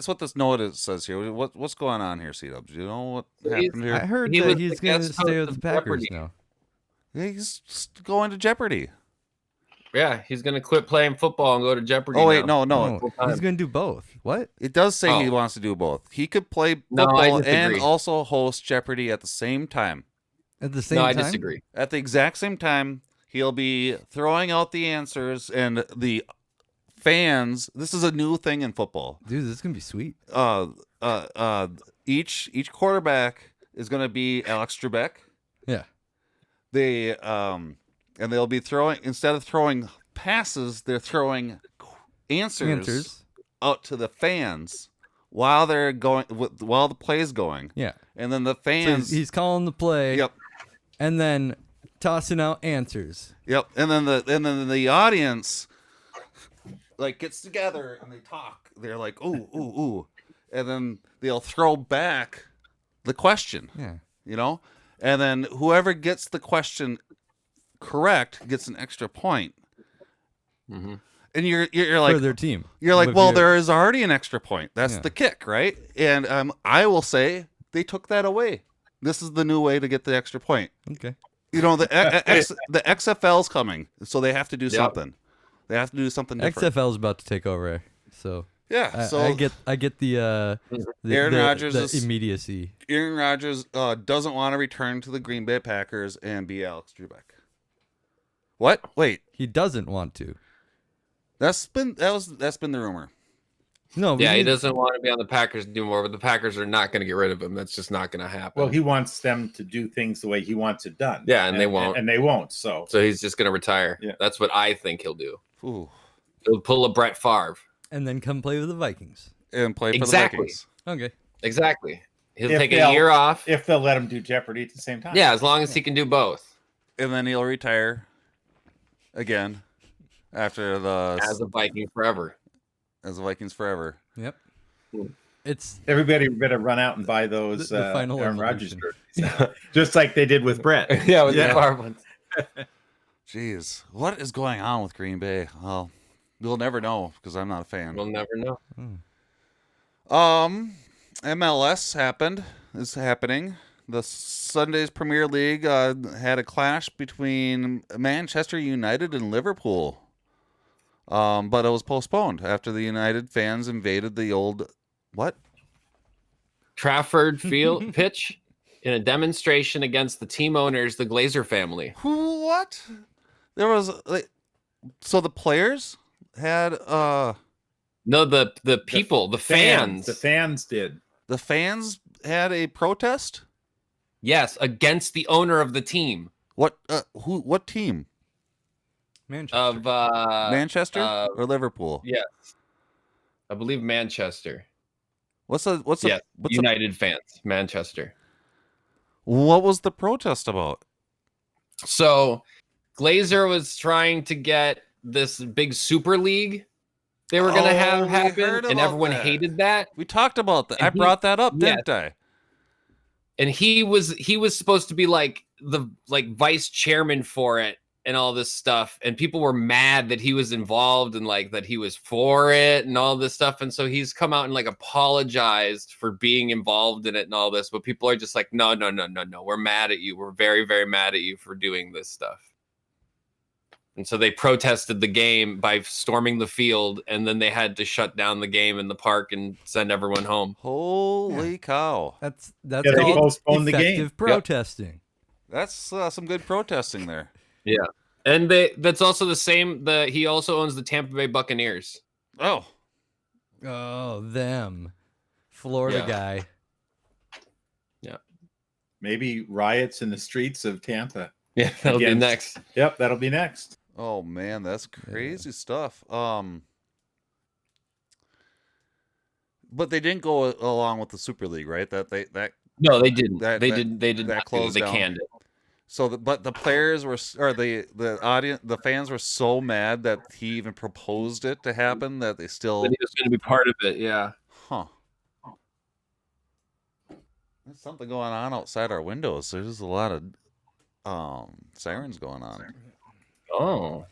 what this note says here. What's going on here, C-Dubs? Do you know what happened here? I heard that he's going to stay with the Packers now. He's going to Jeopardy. Yeah, he's going to quit playing football and go to Jeopardy. Oh wait, now. no. He's going to do both. What? It does say he wants to do both. He could play football and also host Jeopardy at the same time. At the same time? No, I disagree. At the exact same time, he'll be throwing out the answers, and the fans. This is a new thing in football, dude. This is gonna be sweet. Each quarterback is gonna be Alex Trebek. Yeah. And they'll be throwing, instead of throwing passes, they're throwing answers out to the fans while they're going, while the play's going. Yeah. And then the fans. So he's calling the play. Yep. And then tossing out answers. Yep. And then the audience gets together and they talk. They're like, ooh. And then they'll throw back the question. Yeah. And then whoever gets the question correct gets an extra point. Mm-hmm. And you're like, for their team. You're like, well, there is already an extra point. That's the kick, right? And I will say they took that away. This is the new way to get the extra point. Okay. The XFL's coming, so they have to do something. They have to do something different. XFL's about to take over, so yeah. So I get the Aaron Rodgers' immediacy. Aaron Rodgers doesn't want to return to the Green Bay Packers and be Alex Trebek. What? Wait. He doesn't want to. That's been the rumor. No. He doesn't want to be on the Packers anymore, but the Packers are not going to get rid of him. That's just not going to happen. Well, he wants them to do things the way he wants it done. Yeah, and they won't. And they won't. So he's just going to retire. Yeah. That's what I think he'll do. Ooh. He'll pull a Brett Favre. And then come play with the Vikings. And play for the Vikings. Okay. Exactly. He'll take a year off. If they'll let him do Jeopardy at the same time. Yeah, as long as he can do both. And then he'll retire again after as a Viking forever. As a Vikings forever. Yep. It's everybody better run out and buy those the final Aaron Rodgers jerseys. Just like they did with Brett. with the Favre ones. Jeez, what is going on with Green Bay? Well, we'll never know because I'm not a fan. We'll never know. MLS is happening. The Sunday's Premier League had a clash between Manchester United and Liverpool. But it was postponed after the United fans invaded the old Trafford Field pitch in a demonstration against the team owners, the Glazer family. What? There was so the players had no, the people, the fans. The fans did. The fans had a protest? Yes, against the owner of the team. What what team? Manchester. Manchester or Liverpool? Yes. I believe Manchester. What's United fans, Manchester. What was the protest about? So Glazer was trying to get this big super league they were going to have we happen, heard and about everyone that. hated that. We talked about that. And I brought that up, yes. didn't I? And he was supposed to be like the vice chairman for it and all this stuff, and people were mad that he was involved and like that he was for it and all this stuff. And so he's come out and like apologized for being involved in it and all this, but people are just like, no, we're mad at you, we're very, very mad at you for doing this stuff. And so they protested the game by storming the field, and then they had to shut down the game in the park and send everyone home. Holy cow. That's they called postponed the effective game. protesting. That's some good protesting there. Yeah. And that's also the same. He also owns the Tampa Bay Buccaneers. Oh, them, Florida guy. Yeah. Maybe riots in the streets of Tampa. Yeah, that'll be next. Yep, that'll be next. Oh man, that's crazy stuff. But they didn't go along with the Super League, right? No, they didn't. They did not closed they down. canned it. So, but the players were, or the audience, the fans were so mad that he even proposed it to happen that they still. That he was going to be part of it. Yeah. Huh. There's something going on outside our windows. There's a lot of sirens going on. Oh.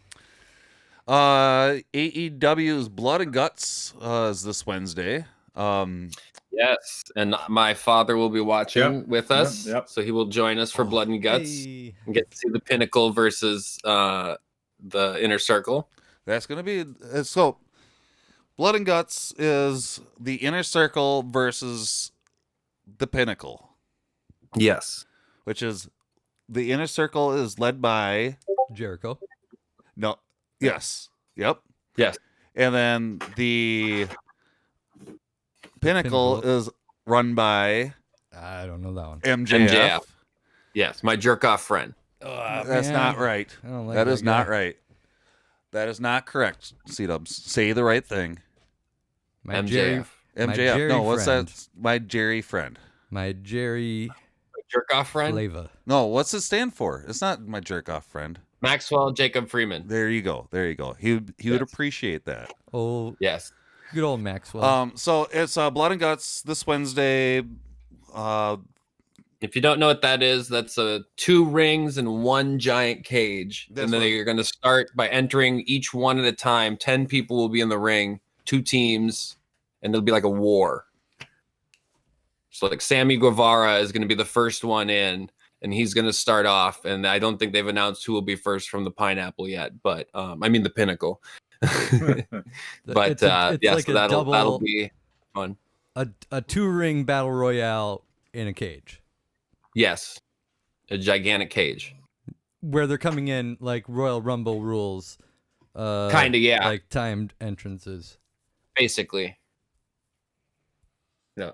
AEW's Blood and Guts is this Wednesday. Yes, and my father will be watching with us, so he will join us for Blood and Guts and get to see the Pinnacle versus the Inner Circle. That's going to be so. Blood and Guts is the Inner Circle versus the Pinnacle. Yes, which is the Inner Circle is led by Jericho. No. Yes. Yep. Yes. And then the Pinnacle is run by I don't know that one. MJF. Yes, my jerk off friend. That's not right. I don't like that is that not guy. right. That is not correct. C-dubs. Say the right thing. My MJF. My MJF. Jerry No, what's friend. that? My Jerry friend. My Jerry Jerk off friend? Flava. No, what's it stand for? It's not my jerk off friend. Maxwell Jacob Freeman. There you go. There you go. He would appreciate that. Oh, yes. Good old Maxwell. So it's Blood and Guts this Wednesday. If you don't know what that is, that's 2 rings and 1 giant cage. And then you're going to start by entering each one at a time. 10 people will be in the ring, 2 teams, and it'll be like a war. So like Sammy Guevara is going to be the first one in, and he's going to start off. And I don't think they've announced who will be first from the Pineapple yet, but I mean the Pinnacle. But it's like so a that'll be fun. A 2-ring battle royale in a cage. Yes, a gigantic cage where they're coming in like Royal Rumble rules. Kind of, yeah, like timed entrances. Basically. Yeah.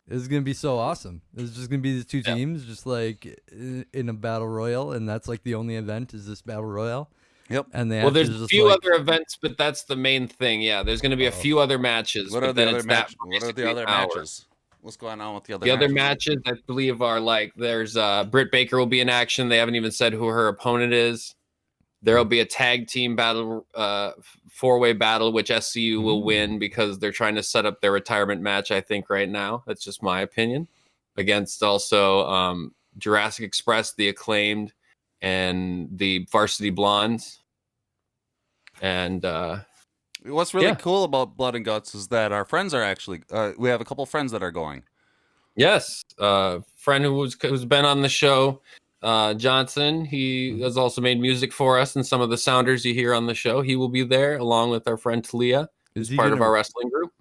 It's gonna be so awesome. It's just gonna be these 2 teams, just like in a battle royal, and that's like the only event is this battle royale. Yep. And they there's just a few other events, but that's the main thing. Yeah, there's going to be a few other matches. What are the other matches? What are the other matches? What's going on with the other matches? The other matches, I believe, are like there's Britt Baker will be in action. They haven't even said who her opponent is. There will be a tag team battle, 4-way battle, which SCU will win because they're trying to set up their retirement match, I think, right now. That's just my opinion. Against also Jurassic Express, the Acclaimed, and the Varsity Blondes. And what's really cool about Blood and Guts is that our friends are actually, we have a couple friends that are going. Yes. Friend who's been on the show, Johnson. He has also made music for us and some of the sounders you hear on the show. He will be there along with our friend Talia, who's part of our wrestling group.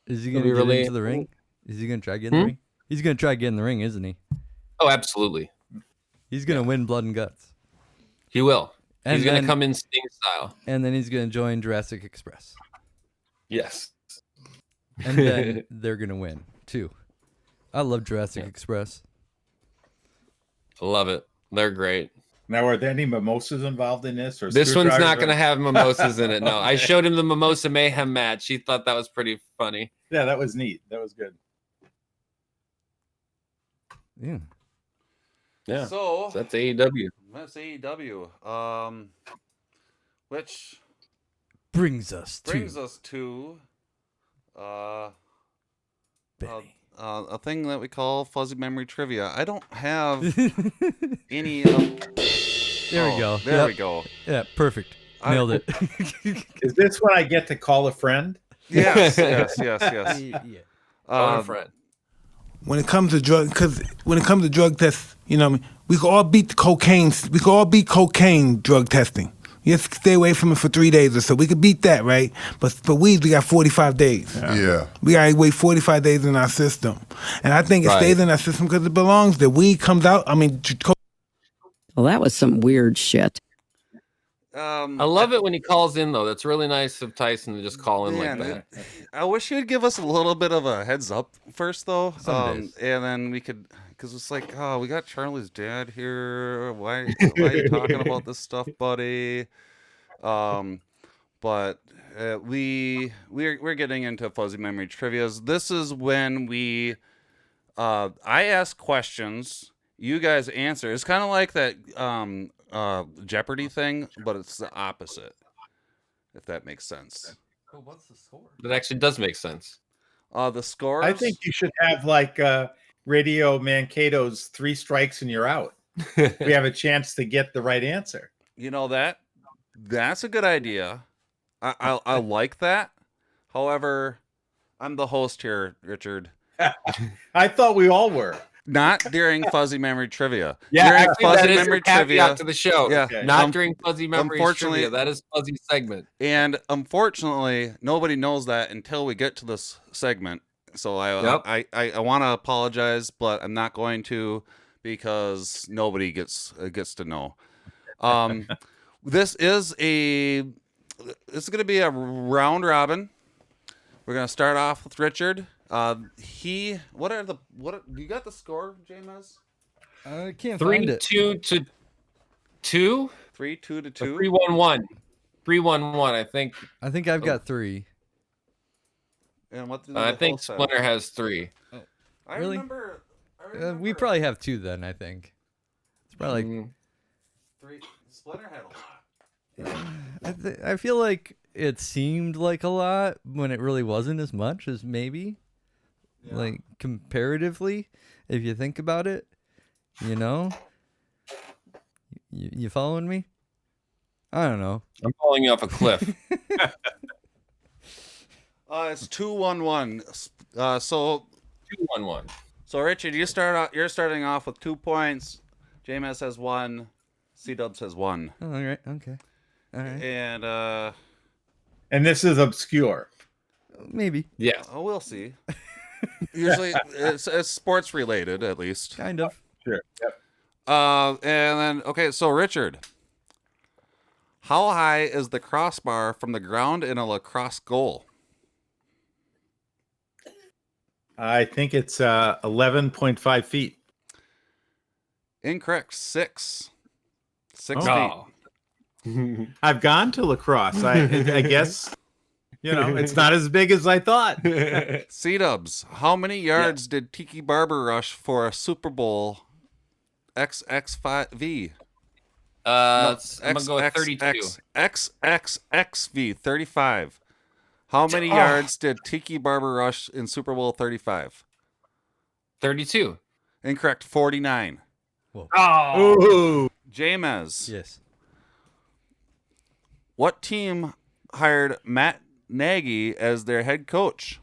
Is he going to get into the ring? Is he going to try to get in the ring? He's going to try to get in the ring, isn't he? Oh, absolutely. He's going to win Blood and Guts. He will. And he's going to come in Sting style. And then he's going to join Jurassic Express. Yes. And then they're going to win, too. I love Jurassic Express. I love it. They're great. Now, are there any mimosas involved in this? Or this one's not going to have mimosas in it, no. I showed him the Mimosa Mayhem match. He thought that was pretty funny. Yeah, that was neat. That was good. Yeah. Yeah. So that's AEW. famous AEW, which Brings us to Benny. a thing that we call fuzzy memory trivia. I don't have any. There we go. There we go. Yeah, perfect. Nailed it. Is this when I get to call a friend? Yes. Yeah. Phone a friend. When it comes to drug tests, you know, what I mean, we can all beat cocaine. We can all beat cocaine drug testing. You have to stay away from it for 3 days or so. We could beat that, right? But for weed, we got 45 days. Yeah. We gotta wait 45 days in our system, and I think it stays in our system because it belongs there. Weed comes out. I mean, Well, that was some weird shit. I love it when he calls in, though. That's really nice of Tyson to just call in like that. I wish you'd give us a little bit of a heads up first, though, Some days. and then we could, because it's like, oh, we got Charlie's dad here. Why are you talking about this stuff, buddy? But we're getting into fuzzy memory trivias. This is when we I ask questions, you guys answer. It's kind of like that Jeopardy thing, but it's the opposite, if that makes sense. Oh, what's the score? That actually does make sense. The scores. I think you should have like Radio Mankato's 3 strikes and you're out. We have a chance to get the right answer. You know that's a good idea. I like that. However, I'm the host here, Richard. I thought we all were. Not during fuzzy memory trivia. Yeah, during actually, fuzzy that is memory a caveat trivia to the show. Yeah, Okay. Not during fuzzy memory unfortunately- trivia. That is fuzzy segment. And unfortunately, nobody knows that until we get to this segment. So I want to apologize, but I'm not going to because nobody gets to know. This is going to be a round robin. We're going to start off with Richard. Do you got the score, James? I can't find it. 3-2 to 2? 3-2 to 2. 3-1-1. 3-1-1, I think. I think I've got 3. And what? I think Splinter has 3. I Really? remember. We probably have 2 then, I think. It's probably like 3. Splinter had a lot. I feel like it seemed like a lot when it really wasn't as much as maybe. Yeah. Like comparatively, if you think about it, you know. You following me? I don't know. I'm falling you off a cliff. It's 2-1-1. So 2-1-1. So Richard, you're starting off with 2 points. JMS has 1. C-Dubs has 1. Oh, all right. Okay. All right. And this is obscure. Maybe. Yeah. Oh, we'll see. Usually, it's sports related, at least. Kind of. Sure. Yep. And then, okay, so Richard, how high is the crossbar from the ground in a lacrosse goal? I think it's 11.5 feet. Incorrect. 6 feet. I've gone to lacrosse. I guess, it's not as big as I thought. C-Dubs, how many yards did Tiki Barber rush for a Super Bowl XXV? I'm going to go with 32. XXXV, 35. How many yards did Tiki Barber rush in Super Bowl 35? 32. Incorrect. 49. Whoa. Ooh. James. Yes. What team hired Matt Nagy as their head coach?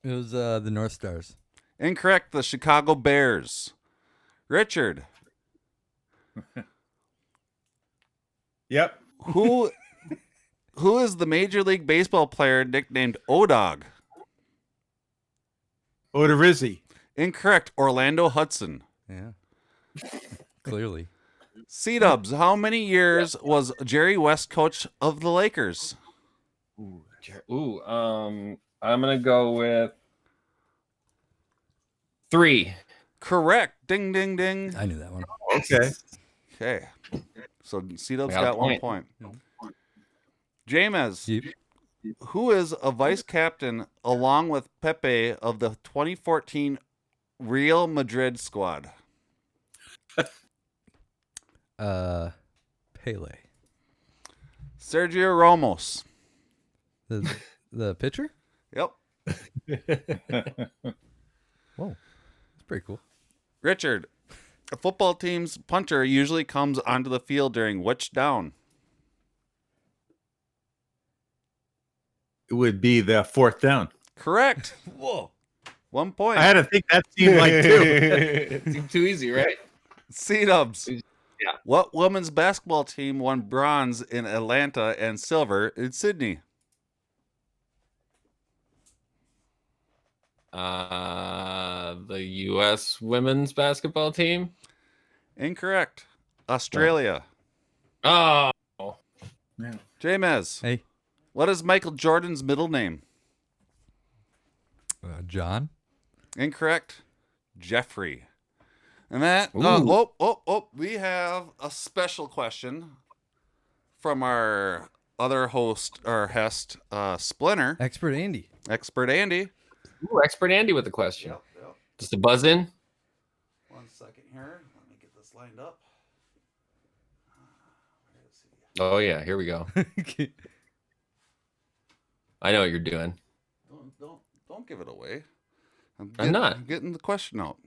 It was the North Stars. Incorrect. The Chicago Bears. Richard. Yep. Who is the Major League Baseball player nicknamed O-Dog? Odorizzi. Incorrect. Orlando Hudson. Yeah. Clearly. C-Dubs, how many years was Jerry West coach of the Lakers? I'm gonna go with 3. Correct. Ding, ding, ding. I knew that one. Okay. Okay. So C-Dubs Got a got 1 point. point. James, Yep. who is a vice captain along with Pepe of the 2014 Real Madrid squad? Pele. Sergio Ramos. The pitcher? Yep. Whoa, that's pretty cool. Richard, a football team's punter usually comes onto the field during which down? It would be the fourth down. Correct. Whoa. 1 point. I had to think that seemed like two. Seemed too easy, right? C-dubs. Yeah. What women's basketball team won bronze in Atlanta and silver in Sydney? The U.S. women's basketball team. Incorrect. Australia. Oh. Yeah. Jamez. Hey. What is Michael Jordan's middle name? John. Incorrect. Jeffrey. And that, we have a special question from our other host, our guest, Splinter. Expert Andy. Expert Andy. Ooh, Expert Andy with the question. Yep. Just a buzz in. 1 second here. Let me get this lined up. Oh, yeah. Here we go. I know what you're doing. Don't give it away. I'm not. I'm getting the question out.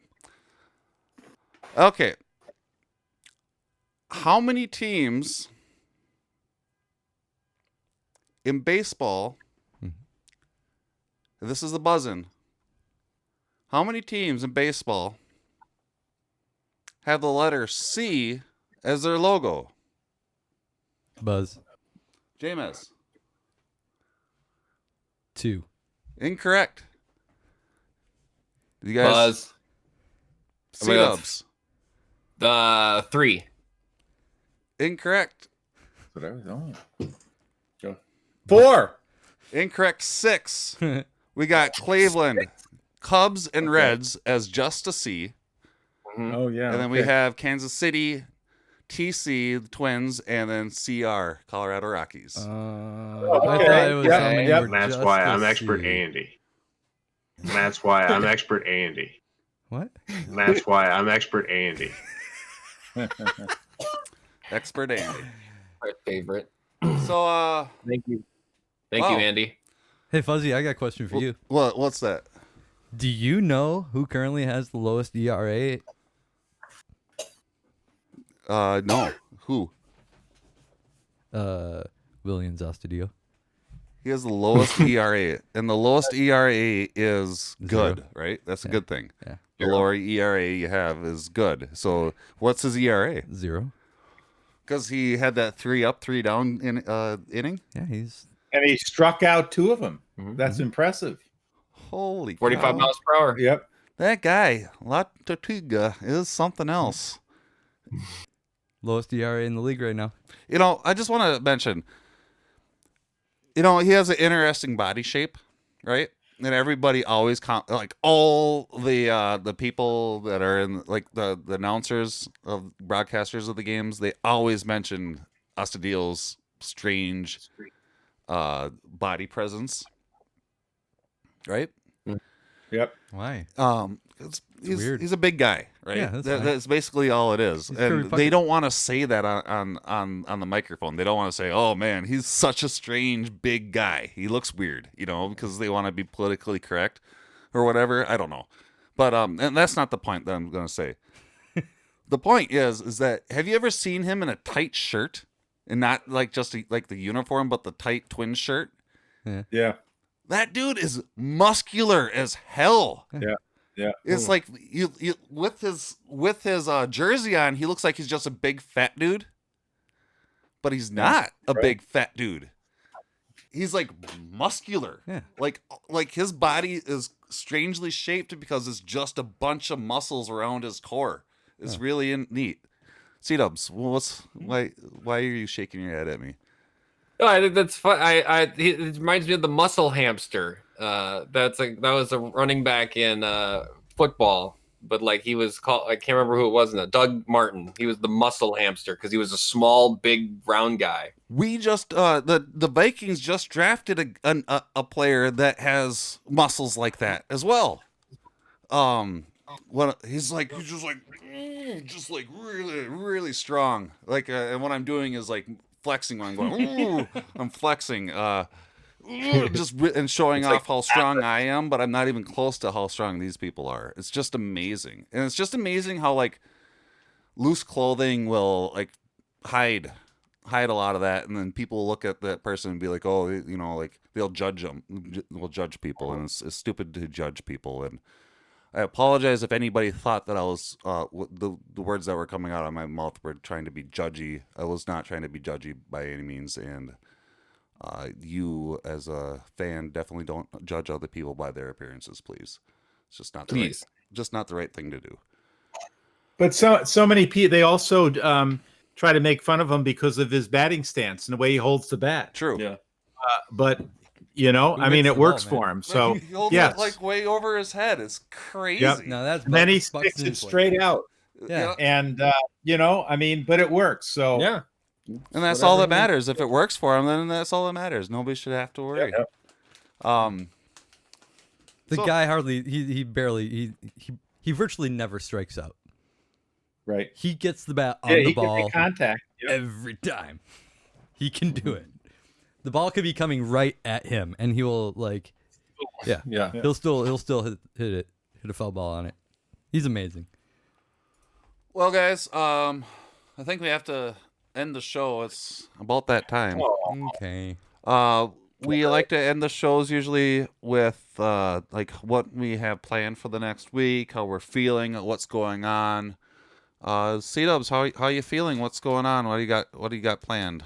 Okay. How many teams in baseball, this is the buzz-in, how many teams in baseball have the letter C as their logo? Buzz. James. 2. Incorrect. You guys? Buzz. C-dubs. 3. Incorrect. That's what I was on. Go. 4. Incorrect. 6. We got Cleveland, Cubs, and Reds as just a C. Oh, yeah. And then we have Kansas City, TC, the Twins, and then CR, Colorado Rockies. I thought it was how many were That's just why a I'm Expert C. Andy. That's why I'm Expert Andy. What? That's why I'm Expert Andy. Expert Andy. My favorite. So, Thank you. Thank you, Andy. Hey, Fuzzy, I got a question for you. What's that? Do you know who currently has the lowest ERA? No. Who? Williams Astudillo. He has the lowest ERA, and the lowest ERA is good, 0. right? That's a good thing. Yeah. The lower ERA you have is good. So, what's his ERA? 0. Because he had that 3 up, 3 down inning. Yeah, he's. And he struck out 2 of them. That's impressive. Holy 45 cow. miles per hour. Yep. That guy, La Tortuga, is something else. Lowest ERA in the league right now. You know, I just want to mention, you know, he has an interesting body shape, right? And everybody always, like all the people that are in, like the announcers of broadcasters of the games, they always mention Astudillo's strange body presence, right? Yep. Why? He's weird. He's a big guy, right? Yeah, that's fine. That's basically all it is. He's And curvy they don't want to say that on the microphone. They don't want to say, "Oh man, he's such a strange big guy. He looks weird," you know, because they want to be politically correct or whatever. I don't know, but and that's not the point that I'm going to say. The point is that have you ever seen him in a tight shirt and not like just like the uniform, but the tight twin shirt? Yeah. That dude is muscular as hell. Yeah. Yeah. It's like you with his jersey on, he looks like he's just a big fat dude, but he's not a big fat dude. He's like muscular. Yeah. Like his body is strangely shaped because it's just a bunch of muscles around his core. It's really neat. C-dubs, why are you shaking your head at me? No, I think that's fun. It reminds me of the muscle hamster. That was a running back in football, but like he was called, I can't remember who it was. Doug Martin. He was the muscle hamster because he was a small, big, round guy. We just the Vikings just drafted a player that has muscles like that as well. he's just like really, really strong. Like, and what I'm doing is like flexing when I'm going, ooh, I'm flexing, and showing off how strong I am, but I'm not even close to how strong these people are. It's just amazing. And it's just amazing how like loose clothing will like hide a lot of that, and then people look at that person and be like, oh, you know, like they'll judge them. We'll judge people, and it's stupid to judge people. And I apologize if anybody thought that I was the words that were coming out of my mouth were trying to be judgy. I was not trying to be judgy by any means, and you as a fan definitely don't judge other people by their appearances, please. It's just not the right thing to do. But so many people, they also try to make fun of him because of his batting stance and the way he holds the bat. True. Yeah. But you know, I mean, it works for him. So he holds it like way over his head. It's crazy. Yep. No, that's and then he sticks it straight out. Yeah. And you know, I mean, but it works. So Yeah. And that's all that matters. If it works for him, then that's all that matters. Nobody should have to worry. The guy hardly he virtually never strikes out. Right. He gets the bat on the ball can make contact every time. He can do it. The ball could be coming right at him, and he will Yeah. He'll still hit a foul ball on it. He's amazing. Well, guys, I think we have to end the show. It's about that time. Okay. We like to end the shows usually with like what we have planned for the next week, how we're feeling, what's going on. C-Dubs, how you feeling? What's going on? What do you got planned?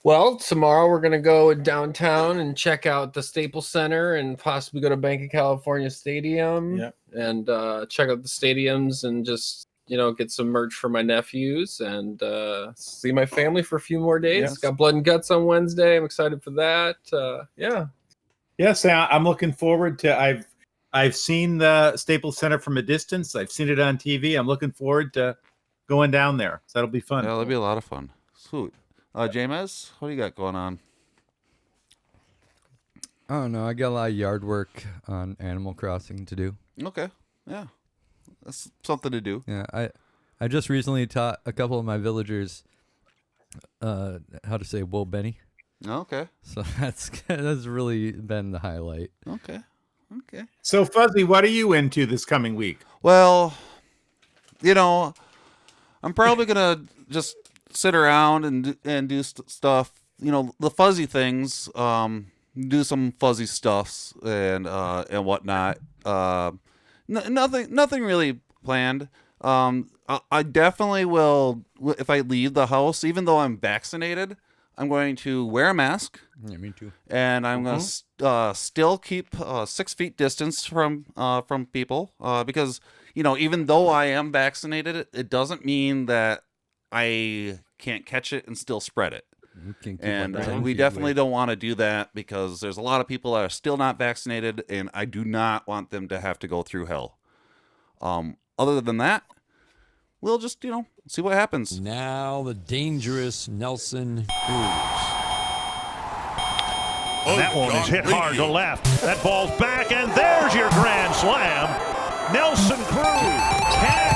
Well, tomorrow we're gonna go downtown and check out the Staples Center and possibly go to Bank of California Stadium. Yep. And check out the stadiums and just get some merch for my nephews and see my family for a few more days. Yes. Got Blood and Guts on Wednesday. I'm excited for that. Yeah. Yes, I'm looking forward to. I've seen the Staples Center from a distance. I've seen it on TV. I'm looking forward to going down there. So that'll be fun. Yeah, that'll be a lot of fun. Sweet. James, what do you got going on? I don't know. I got a lot of yard work on Animal Crossing to do. Okay. Yeah. That's something to do. Yeah, I just recently taught a couple of my villagers how to say "Whoa, Benny." Okay. So that's really been the highlight. Okay. So Fuzzy, what are you into this coming week? Well, I'm probably gonna just sit around and do stuff. The fuzzy things. Do some fuzzy stuffs and whatnot. Nothing really planned. I definitely will, if I leave the house, even though I'm vaccinated, I'm going to wear a mask. Yeah, me too. And I'm going to still keep 6 feet distance from people because, even though I am vaccinated, it doesn't mean that I can't catch it and still spread it. And we definitely don't want to do that because there's a lot of people that are still not vaccinated, and I do not want them to have to go through hell. Other than that, we'll just, see what happens. Now the dangerous Nelson Cruz. That one is hit hard to left. That ball's back, and there's your grand slam. Nelson Cruz.